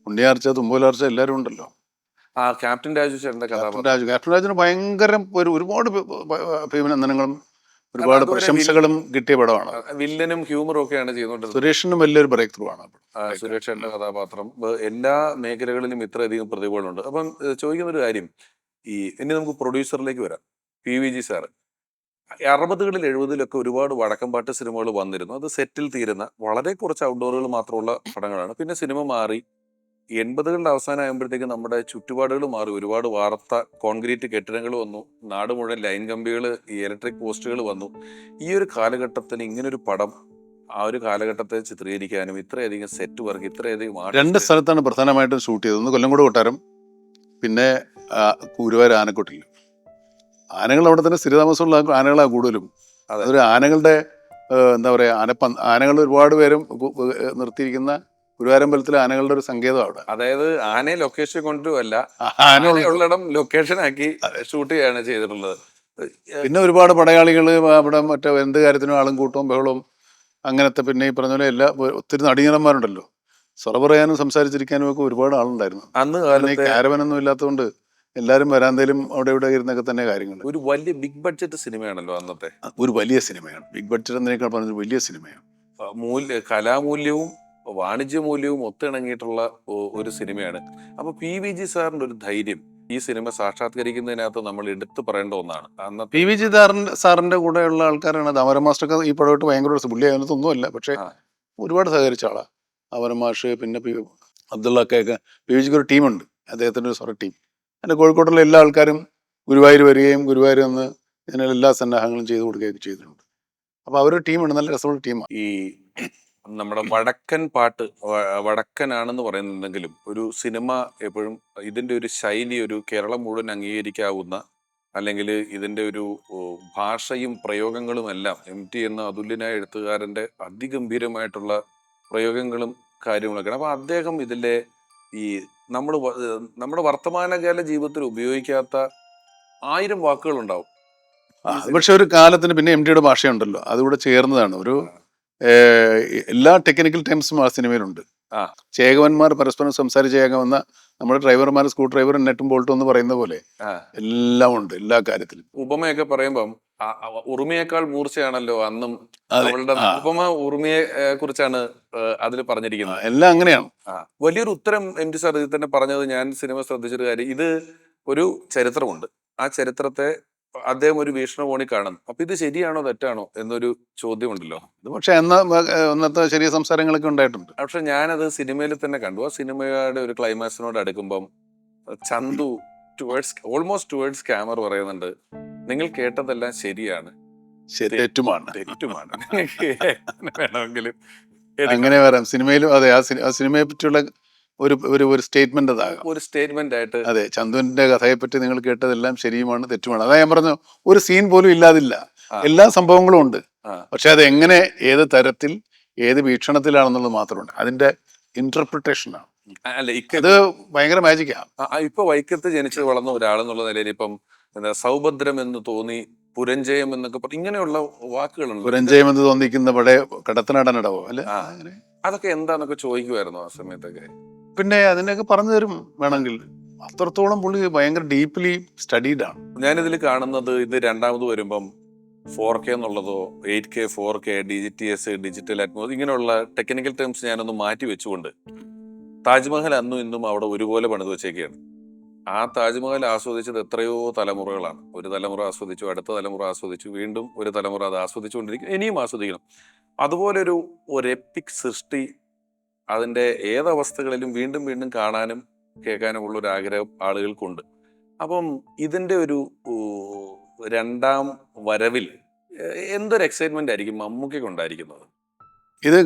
ഉണ്ണിയാർച്ച, തുമ്പോലാർച്ച എല്ലാവരും ഉണ്ടല്ലോ. ക്യാപ്റ്റൻ രാജു ചേട്ടന്റെ ക്യാപ്റ്റൻ രാജുന് ഭയങ്കര ഒരുപാട് അഭിനന്ദനങ്ങളും ഒരുപാട് പ്രശംസകളും കിട്ടിയ പടമാണ്. വില്ലനും ഹ്യൂമറും ഒക്കെയാണ് ചെയ്യുന്നത്. സുരേഷിനും വലിയൊരു ബ്രേക്ക് ത്രൂ ആണ് സുരേഷ് ചേട്ടന്റെ കഥാപാത്രം. എല്ലാ മേഖലകളിലും ഇത്രയധികം പ്രതിഭകളുണ്ട്. അപ്പം ചോദിക്കുന്ന ഒരു കാര്യം, ഇനി നമുക്ക് പ്രൊഡ്യൂസറിലേക്ക് വരാം. PVG സാറ് 60കളിൽ 70കളിലൊക്കെ ഒരുപാട് വടക്കംപാട്ട് സിനിമകൾ വന്നിരുന്നു. അത് സെറ്റിൽ തീരുന്ന വളരെ കുറച്ച് ഔട്ട്ഡോറുകൾ മാത്രമുള്ള പടങ്ങളാണ്. പിന്നെ സിനിമ മാറി 80കളുടെ അവസാനം ആകുമ്പോഴത്തേക്ക് നമ്മുടെ ചുറ്റുപാടുകൾ മാറി. ഒരുപാട് വാർത്ത കോൺക്രീറ്റ് കെട്ടിടങ്ങൾ വന്നു, നാട് മുഴുവൻ ലൈൻ കമ്പികൾ, ഈ ഇലക്ട്രിക് പോസ്റ്റുകൾ വന്നു. ഈ ഒരു കാലഘട്ടത്തിന് ഇങ്ങനൊരു പടം ആ ഒരു കാലഘട്ടത്തെ ചിത്രീകരിക്കാനും ഇത്രയധികം സെറ്റ് വർക്ക്, ഇത്രയധികം 2 സ്ഥലത്താണ് പ്രധാനമായിട്ടും ഷൂട്ട് ചെയ്തത്. ഒന്ന് കൊല്ലംകോട് കൊട്ടാരം, പിന്നെ ഗുരുവായൂർ ആനക്കൊട്ടിൽ. ആനകൾ അവിടെ തന്നെ സ്ഥിരതാമസമുള്ള ആനകളാണ് കൂടുതലും. അതൊരു ആനകളുടെ എന്താ പറയാ, ആനകൾ ഒരുപാട് പേരും നിർത്തിയിരിക്കുന്ന ഗുരുവായൂരമ്പലത്തിലെ ആനകളുടെ ഒരു സങ്കേതം അവിടെ. അതായത് ആനയെ ലൊക്കേഷൻ കൊണ്ടുവല്ല, ഉള്ളിടം ലൊക്കേഷൻ ആക്കി ഷൂട്ട് ചെയ്യാണ് ചെയ്തിട്ടുള്ളത്. പിന്നെ ഒരുപാട് പടയാളികൾ അവിടെ മറ്റേ എന്ത് കാര്യത്തിനും ആളും കൂട്ടവും ബഹളവും അങ്ങനത്തെ. പിന്നെ ഈ പറഞ്ഞ പോലെ ഒത്തിരി നടികന്മാരുണ്ടല്ലോ, സ്വറ പറയാനും സംസാരിച്ചിരിക്കാനും ഒക്കെ ഒരുപാട് ആളുണ്ടായിരുന്നു. അന്ന് കാരവനൊന്നും ഇല്ലാത്തതുകൊണ്ട് എല്ലാവരും വരാന്തയിലും അവിടെ ഇവിടെ ഇരുന്നൊക്കെ തന്നെ കാര്യങ്ങൾ. ഒരു വലിയ ബിഗ് ബഡ്ജറ്റ് സിനിമയാണല്ലോ അന്നത്തെ. ഒരു വലിയ സിനിമയാണ്. ബിഗ് ബഡ്ജറ്റ് എന്നതിനേക്കാൾ പറഞ്ഞൊരു വലിയ സിനിമയാണ്. കലാമൂല്യവും വാണിജ്യ മൂല്യവും ഒത്തിണങ്ങിയിട്ടുള്ള ഒരു സിനിമയാണ്. അപ്പൊ PVG സാറിന്റെ ഒരു ധൈര്യം ഈ സിനിമ സാക്ഷാത്കരിക്കുന്നതിനകത്ത് നമ്മൾ എടുത്തു പറയേണ്ട ഒന്നാണ്. അന്ന് PVG സാറിന്റെ കൂടെയുള്ള ആൾക്കാരാണ്. അമര മാസ്റ്റർ ഈ പടമായിട്ട് ഭയങ്കര പുള്ളി അതിനകത്തൊന്നുമല്ല, പക്ഷെ ഒരുപാട് സഹകരിച്ച ആളാണ് അമര മാഷ്. പിന്നെ അബ്ദുള്ളക്കൊക്കെ PVGക്ക് ഒരു ടീമുണ്ട്, അദ്ദേഹത്തിന്റെ ഒരു ടീം. എൻ്റെ കോഴിക്കോട്ടുള്ള എല്ലാ ആൾക്കാരും ഗുരുവായൂർ വരികയും ഗുരുവായൂർ വന്ന് ഇതിനുള്ള എല്ലാ സന്നാഹങ്ങളും ചെയ്തു കൊടുക്കുകയൊക്കെ ചെയ്തിട്ടുണ്ട്. അപ്പൊ അവരൊരു ടീമുണ്ട്, നല്ല രസമുള്ള ടീമാണ്. ഈ നമ്മുടെ വടക്കൻ പാട്ട് വടക്കനാണെന്ന് പറയുന്നുണ്ടെങ്കിലും ഒരു സിനിമ എപ്പോഴും ഇതിന്റെ ഒരു ശൈലി ഒരു കേരളം മുഴുവൻ അംഗീകരിക്കാവുന്ന, അല്ലെങ്കിൽ ഇതിന്റെ ഒരു ഭാഷയും പ്രയോഗങ്ങളും എല്ലാം MT എന്ന അതുല്യനായ എഴുത്തുകാരന്റെ അതിഗംഭീരമായിട്ടുള്ള പ്രയോഗങ്ങളും കാര്യങ്ങളൊക്കെയാണ്. അപ്പൊ അദ്ദേഹം ഇതിലെ ഈ നമ്മുടെ വർത്തമാനകാല ജീവിതത്തിൽ ഉപയോഗിക്കാത്ത 1000 വാക്കുകൾ ഉണ്ടാവും. പക്ഷെ ഒരു കാലത്തിന് പിന്നെ MTയുടെ ഭാഷയുണ്ടല്ലോ, അതുകൂടെ ചേർന്നതാണ്. ഒരു എല്ലാ ടെക്നിക്കൽ ടൈംസും ആ സിനിമയിലുണ്ട്. ചേകവന്മാർ പരസ്പരം സംസാരിച്ചേക്കാവുന്ന നമ്മുടെ ഡ്രൈവർമാർ സ്ക്രൂ ഡ്രൈവറും നെട്ടും ബോൾട്ടും എന്ന് പറയുന്ന പോലെ എല്ലാം ഉണ്ട് എല്ലാ കാര്യത്തിലും. ഉപമയൊക്കെ പറയുമ്പം ഉറുമിയേക്കാൾ മൂർച്ചയാണല്ലോ അന്നും. ഉപമ ഉറുമിയെ കുറിച്ചാണ് അതിൽ പറഞ്ഞിരിക്കുന്നത്. എല്ലാം അങ്ങനെയാണ്. വലിയൊരു ഉത്തരം MT സാർ ഇതിൽ തന്നെ പറഞ്ഞത് ഞാൻ സിനിമ ശ്രദ്ധിച്ചൊരു കാര്യം, ഇത് ഒരു ചരിത്രമുണ്ട്, ആ ചരിത്രത്തെ അദ്ദേഹം ഒരു വീക്ഷണകോണിൽ കാണുന്നു. അപ്പൊ ഇത് ശരിയാണോ തെറ്റാണോ എന്നൊരു ചോദ്യമുണ്ടല്ലോ. പക്ഷെ അന്നത്തെ ചെറിയ സംസാരങ്ങളൊക്കെ ഉണ്ടായിട്ടുണ്ട്. പക്ഷെ ഞാനത് സിനിമയിൽ തന്നെ കണ്ടു. ആ സിനിമയുടെ ഒരു ക്ലൈമാക്സിനോട് അടുക്കുമ്പം ചന്തു ഓൾമോസ്റ്റ് ടുവേർഡ്സ് ക്യാമറ പറയുന്നുണ്ട്, നിങ്ങൾ കേട്ടതെല്ലാം ശരിയാണ്, തെറ്റുമാണ്. വേണമെങ്കിലും അങ്ങനെ വരാം. സിനിമയിലും അതെ, ആ സിനിമയെ പറ്റിയുള്ള ഒരു സ്റ്റേറ്റ്മെന്റ് അതാകാം, ഒരു സ്റ്റേറ്റ്മെന്റ് ആയിട്ട്. അതെ, ചന്തുവിന്റെ കഥയെപ്പറ്റി നിങ്ങൾ കേട്ടതെല്ലാം ശരിയുമാണ്, തെറ്റുമാണ്. അതാ ഞാൻ പറഞ്ഞു, ഒരു സീൻ പോലും ഇല്ലാതില്ല, എല്ലാ സംഭവങ്ങളും ഉണ്ട്. പക്ഷെ അത് എങ്ങനെ, ഏത് തരത്തിൽ, ഏത് വീക്ഷണത്തിലാണെന്നുള്ളത് മാത്രമുണ്ട്. അതിൻ്റെ ഇൻ്റർപ്രിട്ടേഷനാണ്. അല്ല അത് ഭയങ്കര മാജിക്കാണ്. ഇപ്പൊ വൈക്കത്ത് ജനിച്ച് വളർന്ന ഒരാളെന്നുള്ള നിലയിൽ ഇപ്പം എന്താ സൗഭദ്രം എന്ന് തോന്നി, പുരഞ്ജയം എന്നൊക്കെ ഇങ്ങനെയുള്ള വാക്കുകളുണ്ട്. പുരഞ്ജയം എന്ന് തോന്നിക്കുന്ന ഇവിടെ കടത്തനാടനടവോ അല്ലെ? ആ, അതൊക്കെ എന്താന്നൊക്കെ ചോദിക്കുമായിരുന്നു ആ സമയത്തൊക്കെ. പിന്നെ അതിനൊക്കെ പറഞ്ഞു തരും വേണമെങ്കിൽ. അത്രത്തോളം പുള്ളി ഭയങ്കര ഡീപ്ലി സ്റ്റഡീഡ് ആണ്. ഞാനിതിൽ കാണുന്നത് ഇത് രണ്ടാമത് വരുമ്പം 4K എന്നുള്ളതോ 8K 4K DTS digital Atmos ഇങ്ങനെയുള്ള ടെക്നിക്കൽ ടേംസ് ഞാനൊന്ന് മാറ്റി വെച്ചുകൊണ്ട് താജ്മഹൽ അന്നും ഇന്നും അവിടെ ഒരുപോലെ പണിത് വെച്ചേക്കുകയാണ്. ആ താജ്മഹൽ ആസ്വദിച്ചത് എത്രയോ തലമുറകളാണ്. ഒരു തലമുറ ആസ്വദിച്ചു, അടുത്ത തലമുറ ആസ്വദിച്ചു, വീണ്ടും ഒരു തലമുറ അത് ആസ്വദിച്ചുകൊണ്ടിരിക്കും, ഇനിയും ആസ്വദിക്കണം. അതുപോലെ ഒരു എപ്പിക് സൃഷ്ടി അതിൻ്റെ ഏതവസ്ഥകളിലും വീണ്ടും വീണ്ടും കാണാനും കേൾക്കാനും ഉള്ള ഒരു ആഗ്രഹം ആളുകൾക്കുണ്ട്. അപ്പം ഇതിൻ്റെ ഒരു രണ്ടാം വരവിൽ എന്തൊരു എക്സൈറ്റ്മെന്റ് ആയിരിക്കും മമ്മൂക്കയ്ക്ക് ഉണ്ടായിരിക്കുന്നത്? ഇത്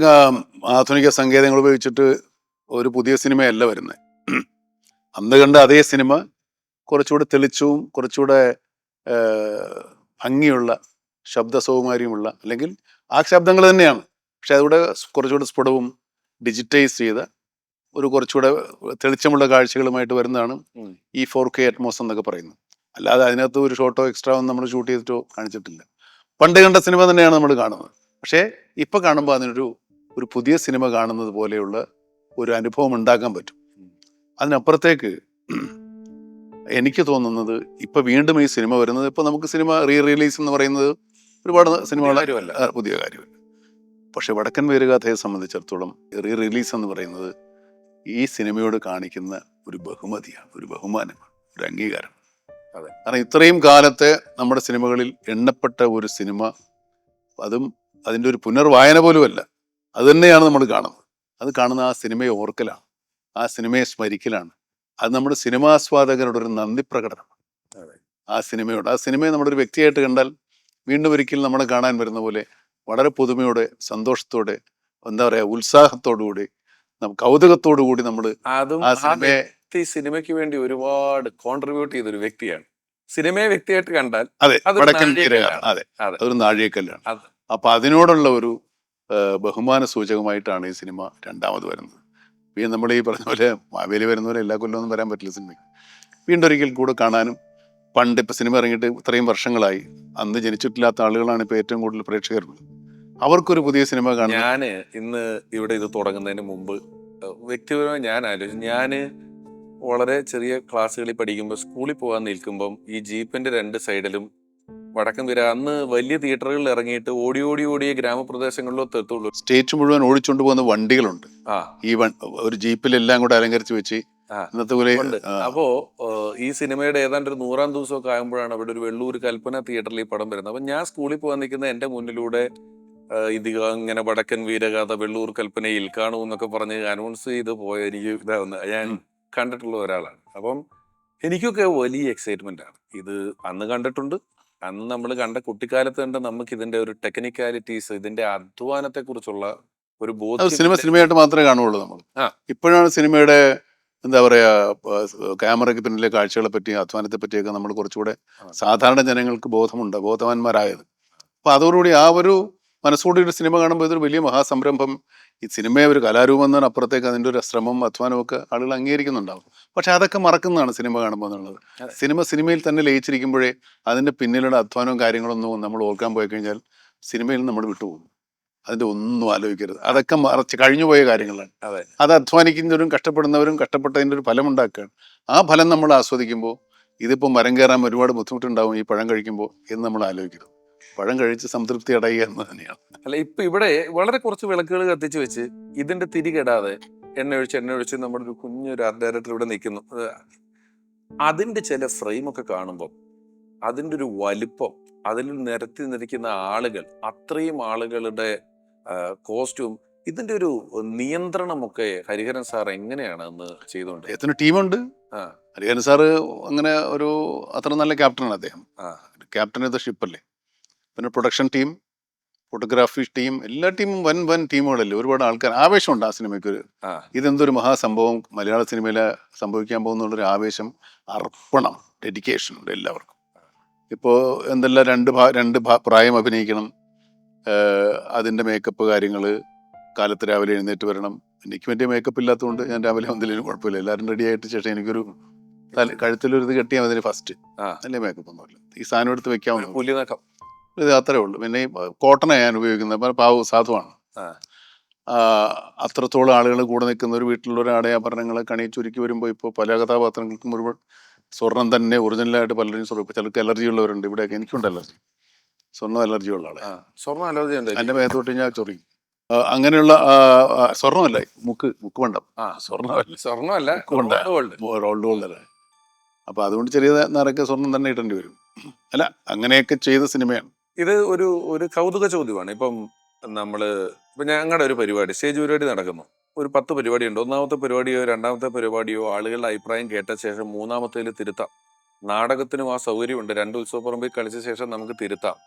ആധുനിക സങ്കേതങ്ങൾ ഉപയോഗിച്ചിട്ട് ഒരു പുതിയ സിനിമയല്ല വരുന്നത്. അന്ന് കണ്ട അതേ സിനിമ കുറച്ചുകൂടെ തെളിച്ചവും കുറച്ചുകൂടെ ഭംഗിയുള്ള ശബ്ദ സൗകുമാര്യമുള്ള, അല്ലെങ്കിൽ ആ ശബ്ദങ്ങൾ തന്നെയാണ്, പക്ഷെ അതുകൂടെ കുറച്ചുകൂടെ സ്ഫുടവും ഡിജിറ്റൈസ് ചെയ്ത ഒരു കുറച്ചുകൂടെ തെളിച്ചമുള്ള കാഴ്ചകളുമായിട്ട് വരുന്നതാണ് ഈ 4K അറ്റ്മോസ് എന്നൊക്കെ പറയുന്നത്. അല്ലാതെ അതിനകത്ത് ഒരു ഷോട്ടോ എക്സ്ട്രാ ഒന്നും നമ്മൾ ഷൂട്ട് ചെയ്തിട്ടോ കാണിച്ചിട്ടില്ല. പണ്ട് കണ്ട സിനിമ തന്നെയാണ് നമ്മൾ കാണുന്നത്. പക്ഷേ ഇപ്പൊ കാണുമ്പോൾ അതിനൊരു പുതിയ സിനിമ കാണുന്നത് പോലെയുള്ള ഒരു അനുഭവം ഉണ്ടാക്കാൻ പറ്റും. അതിനപ്പുറത്തേക്ക് എനിക്ക് തോന്നുന്നത് ഇപ്പൊ വീണ്ടും ഈ സിനിമ വരുന്നത്, ഇപ്പൊ നമുക്ക് സിനിമ റിലീസ് എന്ന് പറയുന്നത് ഒരുപാട് സിനിമകൾ പുതിയ കാര്യമല്ല. പക്ഷെ വടക്കൻ വീരഗാഥയെ സംബന്ധിച്ചിടത്തോളം റിലീസ് എന്ന് പറയുന്നത് ഈ സിനിമയോട് കാണിക്കുന്ന ഒരു ബഹുമതിയാണ്, ഒരു ബഹുമാനമാണ്, ഒരു അംഗീകാരം. കാരണം ഇത്രയും കാലത്തെ നമ്മുടെ സിനിമകളിൽ എണ്ണപ്പെട്ട ഒരു സിനിമ, അതും അതിൻ്റെ ഒരു പുനർവായന പോലുമല്ല, അത് തന്നെയാണ് നമ്മൾ കാണുന്നത്. അത് കാണുന്ന ആ സിനിമയെ ഓർക്കലാണ്, ആ സിനിമയെ സ്മരിക്കലാണ്. അത് നമ്മുടെ സിനിമാസ്വാദകരുടെ ഒരു നന്ദി പ്രകടനമാണ് ആ സിനിമയോട്. ആ സിനിമയെ നമ്മുടെ ഒരു വ്യക്തിയായിട്ട് കണ്ടാൽ വീണ്ടും ഒരിക്കലും നമ്മളെ കാണാൻ വരുന്ന പോലെ വളരെ പുതുമയോടെ, സന്തോഷത്തോടെ, എന്താ പറയാ, ഉത്സാഹത്തോടുകൂടി, കൗതുകത്തോടു കൂടി നമ്മൾ ആ സിനിമയ്ക്ക് വേണ്ടി ഒരുപാട് കോൺട്രിബ്യൂട്ട് ചെയ്തൊരു വ്യക്തിയാണ്. സിനിമയെ വ്യക്തിയായിട്ട് കണ്ടാൽ അതെ, അതെ, അതൊരു നാഴികക്കല്ലാണ്. അപ്പൊ അതിനോടുള്ള ഒരു ബഹുമാന സൂചകമായിട്ടാണ് ഈ സിനിമ രണ്ടാമത് വരുന്നത്. പിന്നെ നമ്മൾ ഈ പറഞ്ഞ പോലെ മാവേലി വരുന്ന പോലെ എല്ലാ കൊല്ലമൊന്നും വരാൻ പറ്റില്ല സിനിമയ്ക്ക്. വീണ്ടും ഒരിക്കൽ കൂടെ കാണാനും, പണ്ട് ഇപ്പൊ സിനിമ ഇറങ്ങിയിട്ട് ഇത്രയും വർഷങ്ങളായി, അന്ന് ജനിച്ചിട്ടില്ലാത്ത ആളുകളാണ് ഇപ്പൊ ഏറ്റവും കൂടുതൽ പ്രേക്ഷകരുള്ളത്. അവർക്കൊരു പുതിയ സിനിമ കാണാൻ. ഞാന് ഇന്ന് ഇവിടെ ഇത് തുടങ്ങുന്നതിന് മുമ്പ് വ്യക്തിപരമായി ഞാൻ ആലോചിച്ചു, ഞാന് വളരെ ചെറിയ ക്ലാസ്സുകളിൽ പഠിക്കുമ്പോൾ സ്കൂളിൽ പോകാൻ നിൽക്കുമ്പം ഈ ജീപ്പിന്റെ രണ്ട് സൈഡിലും വടക്കൻ വീര അന്ന് വലിയ തിയേറ്ററുകളിൽ ഇറങ്ങിയിട്ട് ഓടിയ ഗ്രാമപ്രദേശങ്ങളിലോ എത്തുള്ളൂ. സ്റ്റേറ്റ് മുഴുവൻ ഓടിച്ചുകൊണ്ട് പോകുന്ന വണ്ടികളുണ്ട്. ഈ ഒരു ജീപ്പിലെല്ലാം കൂടെ അലങ്കരിച്ച് വെച്ച് ഇന്നത്തെ പോലെ. അപ്പോ ഈ സിനിമയുടെ ഏതാണ്ട് ഒരു 100-ാം ദിവസമൊക്കെ ആകുമ്പോഴാണ് അവിടെ ഒരു വെള്ളൂർ കൽപ്പന തിയേറ്ററിൽ ഈ പടം വരുന്നത്. അപ്പൊ ഞാൻ സ്കൂളിൽ പോകാൻ നിൽക്കുന്ന എന്റെ മുന്നിലൂടെ ഇത് ഇങ്ങനെ വടക്കൻ വീരഗാഥ വെള്ളൂർ കൽപ്പനയിൽ കാണൂ എന്നൊക്കെ പറഞ്ഞ് അനൗൺസ് ചെയ്ത് പോയ എനിക്ക് ഇതാവുന്ന ഞാൻ കണ്ടിട്ടുള്ള ഒരാളാണ്. അപ്പം എനിക്കൊക്കെ വലിയ എക്സൈറ്റ്മെന്റ് ആണ്. ഇത് അന്ന് കണ്ടിട്ടുണ്ട്, അന്ന് നമ്മൾ കണ്ട കുട്ടിക്കാലത്ത് കണ്ട നമുക്ക് ഇതിന്റെ ഒരു ടെക്നിക്കാലിറ്റീസ്, ഇതിന്റെ അധ്വാനത്തെ കുറിച്ചുള്ള ഒരു ബോധ്യം സിനിമയായിട്ട് മാത്രമേ കാണുള്ളൂ നമ്മൾ. ഇപ്പോഴാണ് സിനിമയുടെ എന്താ പറയാ, ക്യാമറയ്ക്ക് പിന്നിലെ കാഴ്ചകളെ പറ്റി, അധ്വാനത്തെ പറ്റിയൊക്കെ നമ്മൾ കുറച്ചുകൂടെ സാധാരണ ജനങ്ങൾക്ക് ബോധവാന്മാരായത്. അപ്പൊ അതോടുകൂടി ആ ഒരു മനസ്സോടെ ഒരു സിനിമ കാണുമ്പോൾ ഇതൊരു വലിയ മഹാസംരംഭം, ഈ സിനിമയെ ഒരു കലാരൂപം എന്നതിന് അപ്പുറത്തേക്ക് അതിൻ്റെ ഒരു ശ്രമം, അധ്വാനവും ഒക്കെ ആളുകൾ അംഗീകരിക്കുന്നുണ്ടാവും. പക്ഷെ അതൊക്കെ മറക്കുന്നതാണ് സിനിമ കാണുമ്പോൾ എന്നുള്ളത്. സിനിമയിൽ തന്നെ ലയിച്ചിരിക്കുമ്പോഴേ അതിൻ്റെ പിന്നിലുള്ള അധ്വാനവും കാര്യങ്ങളൊന്നും നമ്മൾ ഓർക്കാൻ പോയി കഴിഞ്ഞാൽ സിനിമയിൽ നമ്മൾ വിട്ടുപോകും. അതിൻ്റെ ഒന്നും ആലോചിക്കരുത്, അതൊക്കെ മറച്ച് കഴിഞ്ഞുപോയ കാര്യങ്ങളാണ്. അത് അധ്വാനിക്കുന്നവരും കഷ്ടപ്പെടുന്നവരും കഷ്ടപ്പെട്ടതിൻ്റെ ഒരു ഫലം ഉണ്ടാക്കുകയാണ്. ആ ഫലം നമ്മൾ ആസ്വദിക്കുമ്പോൾ, ഇതിപ്പോൾ മരം കയറാൻ ഒരുപാട് ബുദ്ധിമുട്ടുണ്ടാവും ഈ പഴം കഴിക്കുമ്പോൾ എന്ന് നമ്മൾ ആലോചിക്കരുത്. പഴം കഴിച്ച് സംതൃപ്തി അടയുക എന്ന് തന്നെയാണ്. അല്ല, ഇപ്പൊ ഇവിടെ വളരെ കുറച്ച് വിളക്കുകൾ കത്തിച്ച് വെച്ച് ഇതിന്റെ തിരികെടാതെ എണ്ണ ഒഴിച്ച് നമ്മുടെ ഒരു കുഞ്ഞൊരു ആർട്ട് ഡയറക്ടർ ഇവിടെ നിൽക്കുന്നു. അതിന്റെ ചില ഫ്രെയിമൊക്കെ കാണുമ്പോൾ അതിൻ്റെ ഒരു വലിപ്പം, അതിൽ നിരക്കുന്ന ആളുകൾ, അത്രയും ആളുകളുടെ കോസ്റ്റ്യൂം, ഇതിന്റെ ഒരു നിയന്ത്രണമൊക്കെ ഹരിഹരൻ സാർ എങ്ങനെയാണ് അന്ന് ചെയ്തുകൊണ്ട്? എത്ര ടീമുണ്ട്. ഹരിഹരൻ സാറ് അങ്ങനെ ഒരു അത്ര നല്ല ക്യാപ്റ്റനാണ് അദ്ദേഹം. ക്യാപ്റ്റൻ ഓഫ് ദ ഷിപ്പല്ലേ. പിന്നെ പ്രൊഡക്ഷൻ ടീം, ഫോട്ടോഗ്രാഫി ടീം, എല്ലാ ടീമും വൻ ടീമുകളല്ലേ, ഒരുപാട് ആൾക്കാർ. ആവേശമുണ്ട് ആ സിനിമയ്ക്ക്. ഇതെന്തൊരു മഹാസംഭവം മലയാള സിനിമയിൽ സംഭവിക്കാൻ പോകുന്നുള്ളൊരു ആവേശം, അർപ്പണം, ഡെഡിക്കേഷൻ ഉണ്ട് എല്ലാവർക്കും. ഇപ്പോൾ എന്തെല്ലാം രണ്ട് പ്രായം അഭിനയിക്കണം, അതിൻ്റെ മേക്കപ്പ് കാര്യങ്ങൾ, കാലത്ത് രാവിലെ എഴുന്നേറ്റ് വരണം. എനിക്ക് വലിയ മേക്കപ്പ് ഇല്ലാത്തതുകൊണ്ട് ഞാൻ രാവിലെ വന്നില്ലെങ്കിലും കുഴപ്പമില്ല. എല്ലാവരും റെഡി ആയിട്ട് ശേഷം എനിക്കൊരു കഴുത്തിലൊരു ഇത് കെട്ടിയാൽ മതി ഫസ്റ്റ്. ആ വലിയ മേക്കപ്പ് ഒന്നുമില്ല. ഈ സാധനം എടുത്ത് ഒരു വെക്കാവുന്ന പുലിനക്കം. ഇത് അത്രേ ഉള്ളൂ. പിന്നെ ഈ കോട്ടനാണ് ഞാൻ ഉപയോഗിക്കുന്നത്. സാധുവാണ്. ആ ആ, അത്രത്തോളം ആളുകൾ കൂടെ നിൽക്കുന്ന ഒരു വീട്ടിലുള്ള ഒരു ആടയാഭരണങ്ങൾ കണി ചുരുക്കി വരുമ്പോൾ ഇപ്പോൾ പല കഥാപാത്രങ്ങൾക്കും ഒരുപാട് സ്വർണം തന്നെ ഒറിജിനലായിട്ട് പലരും ചിലർക്ക് അലർജി ഉള്ളവരുണ്ട്. ഇവിടെയൊക്കെ എനിക്കുണ്ട് അലർജി. സ്വർണ്ണം അലർജി ഉള്ള ആളെ. ആ സ്വർണ്ണ അലർജി ഉണ്ട്. എൻ്റെ മേത്തോട്ട് ഞാൻ ചൊറി അങ്ങനെയുള്ള സ്വർണ്ണമല്ല, മുക്ക് മണ്ടം. ആ സ്വർണ്ണമല്ല, സ്വർണ്ണമല്ല, മുക്കുമണ്ട, ഗോൾഡ്. റോൾഡ് ഗോൾഡല്ല. അപ്പൊ അതുകൊണ്ട് ചെറിയ നിറയ്ക്ക് സ്വർണം തന്നെ ഇടേണ്ടി വരും. അല്ല, അങ്ങനെയൊക്കെ ചെയ്ത സിനിമയാണ് ഇത്. ഒരു കൗതുക ചോദ്യമാണ്. ഇപ്പം ഞങ്ങളുടെ ഒരു പരിപാടി, സ്റ്റേജ് പരിപാടി നടക്കുന്നു. ഒരു 10 പരിപാടിയുണ്ട്. ഒന്നാമത്തെ പരിപാടിയോ രണ്ടാമത്തെ പരിപാടിയോ ആളുകളുടെ അഭിപ്രായം കേട്ട ശേഷം മൂന്നാമത്തേൽ തിരുത്താം. നാടകത്തിനും ആ സൗകര്യമുണ്ട്. 2 ഉത്സവപ്പറമ്പിൽ കളിച്ച ശേഷം നമുക്ക് തിരുത്താം.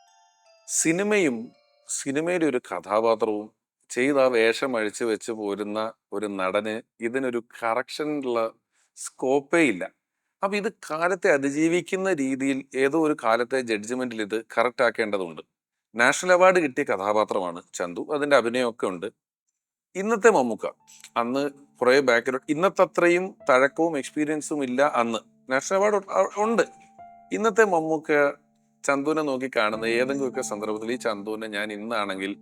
സിനിമയിലെ ഒരു കഥാപാത്രവും ചെയ്ത് ആ വേഷം അഴിച്ചു വെച്ച് പോരുന്ന ഒരു നടന് ഇതിനൊരു കറക്ഷനുള്ള സ്കോപ്പേ ഇല്ല. അപ്പൊ ഇത് കാലത്തെ അതിജീവിക്കുന്ന രീതിയിൽ ഏതോ ഒരു കാലത്തെ ജഡ്ജ്മെന്റിൽ ഇത് കറക്റ്റ് ആക്കേണ്ടതുണ്ട്. നാഷണൽ അവാർഡ് കിട്ടിയ കഥാപാത്രമാണ് ചന്തു. അതിന്റെ അഭിനയമൊക്കെ ഉണ്ട്. ഇന്നത്തെ മമ്മൂക്ക അന്ന് കുറെ ബാക്കിലോട്ട്, ഇന്നത്തെ അത്രയും തഴക്കവും എക്സ്പീരിയൻസും ഇല്ല അന്ന്. നാഷണൽ അവാർഡ് ഉണ്ട്. ഇന്നത്തെ മമ്മൂക്ക ചന്തുവിനെ നോക്കി കാണുന്ന ഏതെങ്കിലുമൊക്കെ സന്ദർഭത്തിൽ ഈ ചന്തുവിനെ ഞാൻ ഇന്നാണെങ്കിൽ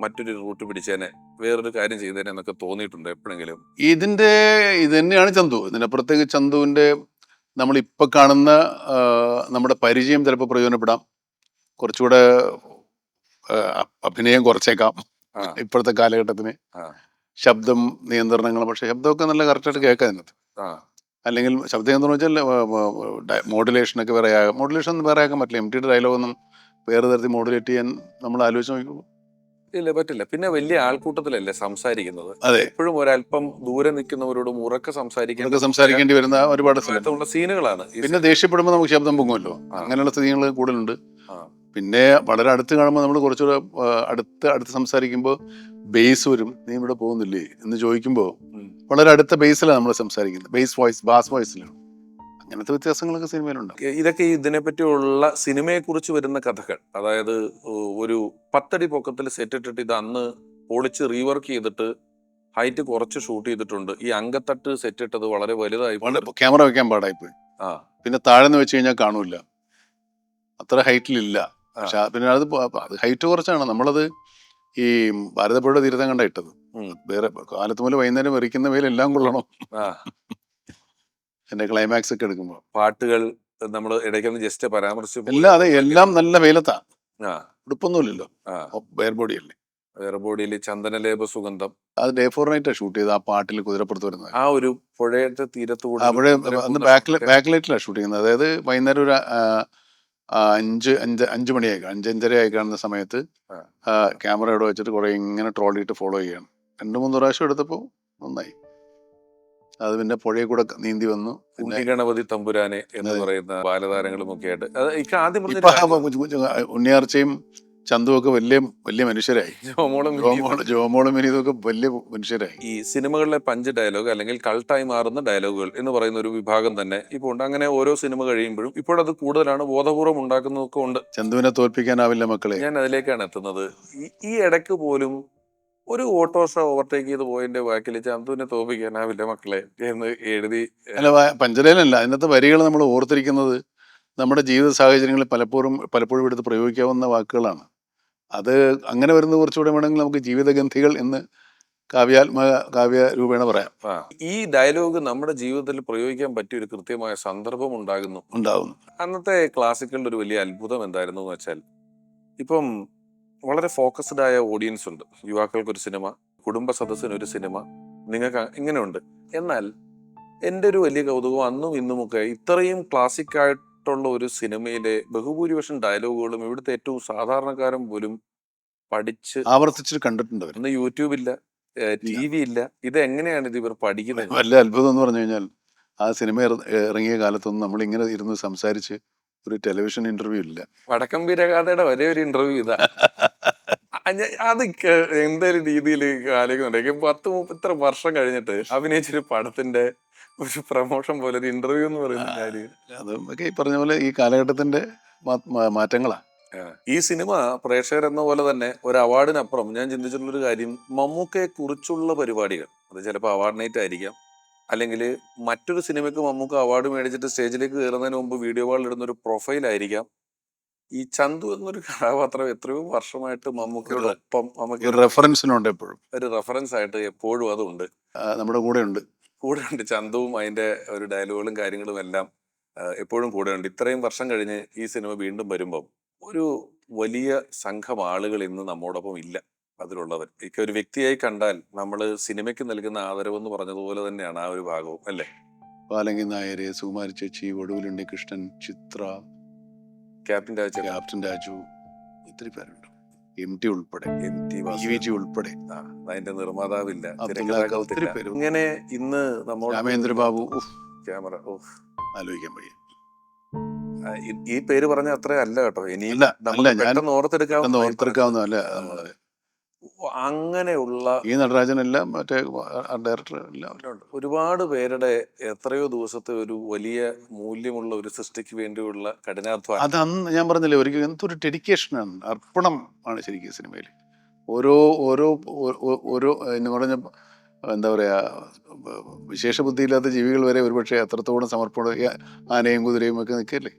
മറ്റൊരു റൂട്ട് പിടിച്ചേനെ, വേറൊരു കാര്യം ചെയ്തേനെ എന്നൊക്കെ തോന്നിയിട്ടുണ്ട് എപ്പോഴെങ്കിലും? ഇത് തന്നെയാണ് ചന്തു. ഇതിനപ്പുറത്തേക്ക് ചന്തുവിന്റെ നമ്മളിപ്പോൾ കാണുന്ന നമ്മുടെ പരിചയം ചിലപ്പോൾ പ്രയോജനപ്പെടാം. കുറച്ചുകൂടെ അഭിനയം കുറച്ചേക്കാം ഇപ്പോഴത്തെ കാലഘട്ടത്തിന്. ശബ്ദം നിയന്ത്രണങ്ങൾ, പക്ഷെ ശബ്ദമൊക്കെ നല്ല കറക്റ്റായിട്ട് കേൾക്കാം അതിനകത്ത്. അല്ലെങ്കിൽ ശബ്ദ നിയന്ത്രണം വെച്ചാൽ മോഡുലേഷനൊക്കെ വേറെ ആകാം. മോഡുലേഷൻ ഒന്നും വേറെ ആക്കാൻ പറ്റില്ല. MTയുടെ ഡയലോഗൊന്നും വേറെ തരത്തിൽ മോഡുലേറ്റ് ചെയ്യാൻ നമ്മൾ ആലോചിച്ച് നോക്കിക്കോളൂ. ഇല്ല, പറ്റില്ല. പിന്നെ വലിയ ആൾക്കൂട്ടത്തിലല്ലേ സംസാരിക്കുന്നത്. അതെ, എപ്പോഴും ഒരല്പം ദൂരെ നിൽക്കുന്നവരോട് ഉറക്കെ സംസാരിക്കേണ്ടി വരുന്ന ഒരുപാട് ഉള്ള സീനുകളാണ്. പിന്നെ ദേഷ്യപ്പെടുമ്പോൾ നമുക്ക് ശബ്ദം പൊങ്ങുമല്ലോ. അങ്ങനെയുള്ള സ്ഥിതികൾ കൂടുതലുണ്ട്. പിന്നെ വളരെ അടുത്ത് കാണുമ്പോൾ നമ്മൾ കുറച്ചുകൂടെ അടുത്ത് സംസാരിക്കുമ്പോൾ ബേസ് വരും. നീ ഇവിടെ പോകുന്നില്ലേ എന്ന് ചോദിക്കുമ്പോൾ വളരെ അടുത്ത ബേസിലാണ് നമ്മൾ സംസാരിക്കുന്നത്. ബാസ് വോയിസിലാണ്. അങ്ങനത്തെ വ്യത്യാസങ്ങളൊക്കെ സിനിമയിലുണ്ട്. ഇതൊക്കെ ഇതിനെപ്പറ്റിയുള്ള സിനിമയെ കുറിച്ച് വരുന്ന കഥകൾ, അതായത് ഒരു 10 അടി പൊക്കത്തിൽ സെറ്റ് ഇട്ടിട്ട് ഇത് അന്ന് പൊളിച്ച് റീവർക്ക് ചെയ്തിട്ട് ഹൈറ്റ് കുറച്ച് ഷൂട്ട് ചെയ്തിട്ടുണ്ട്. ഈ അങ്കത്തട്ട് സെറ്റ് ഇട്ടത് വളരെ വലുതായി, ക്യാമറ വെക്കാൻ പാടായിപ്പോയി. പിന്നെ താഴെന്ന് വെച്ച് കഴിഞ്ഞാൽ കാണൂല, അത്ര ഹൈറ്റിലില്ല. പക്ഷെ പിന്നെ അത് ഹൈറ്റ് കുറച്ചാണ്. നമ്മളത് ഈ ഭാരതപ്പുഴയുടെ തീരത്തം കണ്ട ഇട്ടത്. വേറെ കാലത്ത് മുതൽ വൈകുന്നേരം എറിക്കുന്ന വെയിലെല്ലാം കൊള്ളണം. എന്റെ ക്ലൈമാക്സ് ഒക്കെ എടുക്കുമ്പോൾ പാട്ടുകൾ നമ്മൾ ഇടയ്ക്കൊന്ന് ജസ്റ്റ് പരാമർശിച്ചു. എല്ലാം നല്ല വെയിലത്താ. ഉടുപ്പൊന്നുമില്ലല്ലോ, എയർ ബോഡിയല്ലേ. എയർ ബോഡിയിൽ ചന്ദനലേപ സുഗന്ധം. അത് ഡേ ഫോർ നൈറ്റ് ഷൂട്ട് ചെയ്ത്. ആ പാട്ടിൽ കുതിരപ്പുറത്ത് വരുന്നത് ആ ഒരു പുഴയുടെ തീരത്തുകൂടെ അന്ന് ബാക്ക് ലൈറ്റിലാണ് ഷൂട്ട് ചെയ്യുന്നത്. അതായത് വൈകുന്നേരം ഒരു 5 മണിയായി, 5-5:30 ആയി കാണുന്ന സമയത്ത് ക്യാമറ ഇവിടെ വെച്ചിട്ട് കുറെ ഇങ്ങനെ ട്രോളിയിട്ട് ഫോളോ ചെയ്യണം. 2-3 പ്രാവശ്യം എടുത്തപ്പോൾ നന്നായി. അത് പിന്നെ പുഴയിൽ കൂടെ നീന്തി വന്നു. ഗണപതി തമ്പുരാനെ എന്ന് പറയുന്ന ബാലതാരങ്ങളും ഒക്കെ ആയിട്ട് ഉണ്ണിയാർച്ചയും ചന്തുവൊക്കെ വലിയ വലിയ മനുഷ്യരായി. ജോമോളും വിനീതൊക്കെ വലിയ മനുഷ്യരായി. ഈ സിനിമകളിലെ പഞ്ച് ഡയലോഗ് അല്ലെങ്കിൽ കൾട്ടായി മാറുന്ന ഡയലോഗുകൾ എന്ന് പറയുന്ന ഒരു വിഭാഗം തന്നെ ഇപ്പോൾ ഉണ്ട്. അങ്ങനെ ഓരോ സിനിമ കഴിയുമ്പോഴും ഇപ്പോഴത് കൂടുതലാണ്, ബോധപൂർവം ഉണ്ടാക്കുന്നതൊക്കെ ഉണ്ട്. ചന്തുവിനെ തോൽപ്പിക്കാനാവില്ല മക്കളെ. ഞാൻ അതിലേക്കാണ് എത്തുന്നത്. ഈ ഇടയ്ക്ക് പോലും ഒരു ഓട്ടോറിക്ഷ ഓവർടേക്ക് ചെയ്ത് പോയതിന്റെ ബാക്കിൽ ചന്തുവിനെ തോൽപ്പിക്കാനാവില്ല മക്കളെ എന്ന് എഴുതി. അല്ല, പഞ്ചലയിലല്ല, അതിനകത്ത് വരികൾ നമ്മൾ ഓർത്തിരിക്കുന്നത് നമ്മുടെ ജീവിത സാഹചര്യങ്ങളിൽ പലപ്പോഴും എടുത്ത് പ്രയോഗിക്കാവുന്ന വാക്കുകളാണ്. അത് അങ്ങനെ വരുന്നത് കുറച്ചുകൂടെ വേണമെങ്കിൽ നമുക്ക് ജീവിതഗന്ധികൾ എന്ന് കാവ്യ രൂപേണ പറയാം. ഈ ഡയലോഗ് നമ്മുടെ ജീവിതത്തിൽ പ്രയോഗിക്കാൻ പറ്റിയ ഒരു കൃത്യമായ സന്ദർഭം ഉണ്ടാകുന്നു. അന്നത്തെ ക്ലാസിക്കലിന്റെ ഒരു വലിയ അത്ഭുതം എന്തായിരുന്നു എന്ന് വെച്ചാൽ, ഇപ്പം വളരെ ഫോക്കസ്ഡ് ആയ ഓഡിയൻസ് ഉണ്ട്. യുവാക്കൾക്കൊരു സിനിമ, കുടുംബ സദസ്സിനൊരു സിനിമ, നിങ്ങൾക്ക് ഇങ്ങനെയുണ്ട്. എന്നാൽ എൻ്റെ ഒരു വലിയ കൗതുകം അന്നും ഇന്നുമൊക്കെ ഇത്രയും ക്ലാസിക് ആയിട്ടുള്ള ഒരു സിനിമയിലെ ബഹുഭൂരിപക്ഷം ഡയലോഗുകളും ഇവിടുത്തെ ഏറ്റവും സാധാരണക്കാരൻ പോലും പഠിച്ച് ആവർത്തിച്ചിട്ട് കണ്ടിട്ടുണ്ട്. ഇന്ന് യൂട്യൂബ് ഇല്ല, TV ഇല്ല. ഇത് എങ്ങനെയാണ് ഇത് ഇവർ പഠിക്കുന്നത്? വലിയ അത്ഭുതം എന്ന് പറഞ്ഞു കഴിഞ്ഞാൽ, ആ സിനിമ ഇറങ്ങിയ കാലത്തൊന്നും നമ്മൾ ഇങ്ങനെ ഇരുന്ന് സംസാരിച്ച് ഒരു ടെലിവിഷൻ ഇന്റർവ്യൂ ഇല്ല. വടക്കം വീരഗാഥയുടെ ഒരേ ഒരു ഇന്റർവ്യൂ ഇതാ. അത് എന്തൊരു രീതിയിൽ ആലോചിക്കുന്നുണ്ട്. ഇത്ര വർഷം കഴിഞ്ഞിട്ട് അഭിനയിച്ചൊരു പടത്തിന്റെ ഒരു പ്രൊമോഷൻ പോലെ ഒരു ഇന്റർവ്യൂ എന്ന് പറയുന്ന കാര്യം. അതൊക്കെ ഈ പറഞ്ഞ പോലെ ഈ കാലഘട്ടത്തിന്റെ മാറ്റങ്ങളാ. ഈ സിനിമ പ്രേക്ഷകർ എന്ന പോലെ തന്നെ ഒരു അവാർഡിനപ്പുറം ഞാൻ ചിന്തിച്ചിട്ടുള്ളൊരു കാര്യം, മമ്മൂക്കയെ കുറിച്ചുള്ള പരിപാടികൾ, അത് ചിലപ്പോൾ അവാർഡ് നൈറ്റ് ആയിരിക്കാം, അല്ലെങ്കിൽ മറ്റൊരു സിനിമയ്ക്ക് മമ്മൂക്ക അവാർഡ് മേടിച്ചിട്ട് സ്റ്റേജിലേക്ക് കയറുന്നതിന് മുമ്പ് വീഡിയോ വാളിൽ ഇടുന്ന ഒരു പ്രൊഫൈലായിരിക്കാം. ഈ ചന്തു എന്നൊരു കഥാപാത്രം എത്രയോ വർഷമായിട്ട് മമ്മൂക്കയോടൊപ്പം നമുക്ക് റെഫറൻസിനുണ്ട് എപ്പോഴും, ഒരു റെഫറൻസ് ആയിട്ട് എപ്പോഴും അതുണ്ട്, നമ്മുടെ കൂടെ ഉണ്ട്. കൂടെ ഉണ്ട്. ചന്തുവും അതിന്റെ ഒരു ഡയലോഗുകളും കാര്യങ്ങളും എല്ലാം എപ്പോഴും കൂടെ ഉണ്ട്. ഇത്രയും വർഷം കഴിഞ്ഞ് ഈ സിനിമ വീണ്ടും വരുമ്പം ഒരു വലിയ സംഘം ആളുകൾ ഇന്ന് നമ്മോടൊപ്പം ഇല്ല അതിലുള്ളവർ. ഇക്കെ ഒരു വ്യക്തിയായി കണ്ടാൽ നമ്മൾ സിനിമയ്ക്ക് നൽകുന്ന ആദരവെന്ന് പറഞ്ഞതുപോലെ തന്നെയാണ് ആ ഒരു ഭാഗവും, അല്ലേ? പാലങ്കി നായര്, സുകുമാരി ചേച്ചി, ഒടുവിലുണ്ണി കൃഷ്ണൻ, ചിത്ര, ക്യാപ്റ്റൻ രാജ, ക്യാപ്റ്റൻ രാജു, ഒത്തിരി പേരുണ്ട്, MT ഉൾപ്പെടെ, MT EVG ഉൾപ്പെടെ, അതിന്റെ നിർമ്മാതാവില്ല, ഒത്തിരി തിരക്കഥാകൃത്തില്ല. പേര്, ഇങ്ങനെ ഇന്ന് നമ്മൾ രാമേന്ദ്ര ബാബു, ക്യാമറ ആലോചിക്കാൻ വയ്യ. ഈ പേര് പറഞ്ഞ അത്ര അല്ല കേട്ടോ. ഇനി അല്ല, നമുക്ക് ഞാൻ പെട്ടെന്ന് ഓർത്തെടുക്കാവുന്നതല്ല. അങ്ങനെയുള്ള ഈ നടരാജനെല്ലാം മറ്റേ ഡയറക്ടർ എല്ലാം ഉണ്ട്. ഒരുപാട് പേരുടെ എത്രയോ ദിവസത്തെ ഒരു വലിയ മൂല്യമുള്ള ഒരു സൃഷ്ടിക്ക് വേണ്ടിയുള്ള കഠിനാധ്വാനം. അത് അന്ന് ഞാൻ പറഞ്ഞില്ലേ, ഒരിക്കലും എന്തൊരു ഡെഡിക്കേഷനാണ്, അർപ്പണം ആണ് ശരിക്കും സിനിമയിൽ. ഓരോ ഓരോ ഓരോ എന്ന് പറഞ്ഞ എന്താ പറയാ, വിശേഷ ബുദ്ധിയില്ലാത്ത ജീവികൾ വരെ ഒരുപക്ഷെ അത്രത്തോളം സമർപ്പണം, ആനയും കുതിരയും ഒക്കെ നിൽക്കല്ലേ.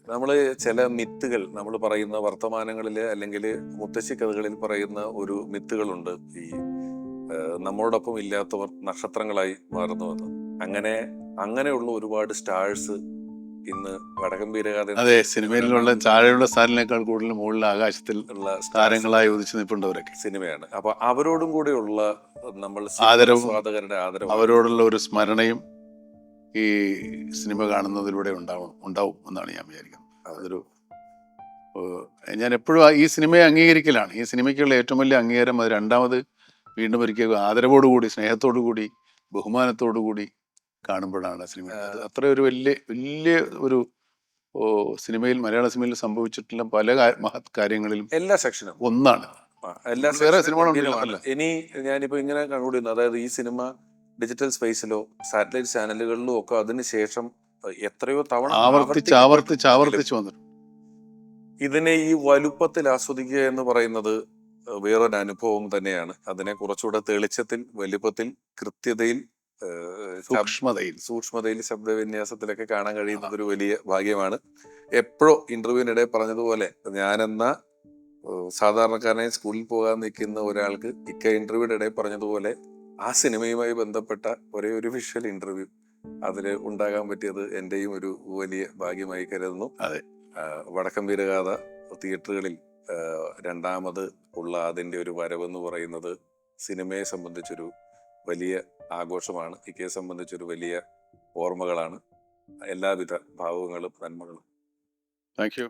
നമ്മള് ചില മിത്തുകൾ നമ്മൾ പറയുന്ന വർത്തമാനങ്ങളില് അല്ലെങ്കിൽ മുത്തശ്ശി കഥകളിൽ പറയുന്ന ഒരു മിത്തുകളുണ്ട്. ഈ നമ്മളോടൊപ്പം ഇല്ലാത്തവർ നക്ഷത്രങ്ങളായി മാറുന്നുവെന്ന്. അങ്ങനെയുള്ള ഒരുപാട് സ്റ്റാഴ്സ് ഇന്ന് വടക്കൻ വീരഗാഥ, അതെ, സിനിമയിലുള്ള താഴെയുള്ള സ്ഥാനിനേക്കാൾ കൂടുതൽ മുകളിൽ ആകാശത്തിൽ ഉള്ള താരങ്ങളായി ഉദിച്ചു നിൽപ്പുണ്ടവരൊക്കെ സിനിമയാണ്. അപ്പൊ അവരോടും കൂടെയുള്ള നമ്മൾ ആദരവും ആസ്വാദകരുടെ ആദരവും അവരോടുള്ള ഒരു സ്മരണയും ഈ സിനിമ കാണുന്നതിലൂടെ ഉണ്ടാവും എന്നാണ് ഞാൻ വിചാരിക്കുന്നത്. അതൊരു ഞാൻ എപ്പോഴും ഈ സിനിമയെ അംഗീകരിക്കലാണ്. ഈ സിനിമയ്ക്കുള്ള ഏറ്റവും വലിയ അംഗീകാരം അത് രണ്ടാമത് വീണ്ടും ഒരിക്കൽ ആദരവോടുകൂടി, സ്നേഹത്തോടു കൂടി, ബഹുമാനത്തോടു കൂടി കാണുമ്പോഴാണ് സിനിമ. അത് അത്ര ഒരു വലിയ ഒരു സിനിമയിൽ, മലയാള സിനിമയിൽ സംഭവിച്ചിട്ടുള്ള പല മഹത് കാര്യങ്ങളിലും എല്ലാ സെക്ഷനും ഒന്നാണ്. എല്ലാ വേറെ സിനിമകളുണ്ടല്ലോ. ഇനി ഞാനിപ്പോ ഇങ്ങനെ കണ്ടുപിടിക്കുന്നു, അതായത് ഈ സിനിമ ഡിജിറ്റൽ സ്പേസിലോ സാറ്റലൈറ്റ് ചാനലുകളിലോ ഒക്കെ അതിനുശേഷം എത്രയോ തവണ ആവർത്തിച്ച് വന്നിട്ടുണ്ട്. ഇതിനെ ഈ വലുപ്പത്തിൽ ആസ്വദിക്കുക എന്ന് പറയുന്നത് വേറൊരു അനുഭവം തന്നെയാണ്. അതിനെ കുറച്ചുകൂടെ തെളിച്ചത്തിൽ, വലുപ്പത്തിൽ, കൃത്യതയിൽ, സൂക്ഷ്മതയിൽ, ശബ്ദവിന്യാസത്തിലൊക്കെ കാണാൻ കഴിയുന്നത് ഒരു വലിയ ഭാഗ്യമാണ്. എപ്പോഴോ ഇന്റർവ്യൂവിനിടെ പറഞ്ഞതുപോലെ, ഞാനെന്ന സാധാരണക്കാരനായി സ്കൂളിൽ പോകാൻ നിൽക്കുന്ന ഒരാൾക്ക് ഇന്റർവ്യൂയുടെ ഇടയിൽ പറഞ്ഞതുപോലെ ആ സിനിമയുമായി ബന്ധപ്പെട്ട ഒരേ ഒരു വിഷ്വൽ ഇന്റർവ്യൂ അതിൽ ഉണ്ടാകാൻ പറ്റിയത് എന്റെയും ഒരു വലിയ ഭാഗ്യമായി കരുതുന്നു. അതെ, വടക്കൻ വീരഗാഥ തിയേറ്ററുകളിൽ രണ്ടാമത് ഉള്ള അതിന്റെ ഒരു വരവെന്ന് പറയുന്നത് സിനിമയെ സംബന്ധിച്ചൊരു വലിയ ആഘോഷമാണ്. ഇക്കയെ സംബന്ധിച്ചൊരു വലിയ ഓർമ്മകളാണ്. എല്ലാവിധ ഭാവുകങ്ങളും നന്മകളും. Thank you.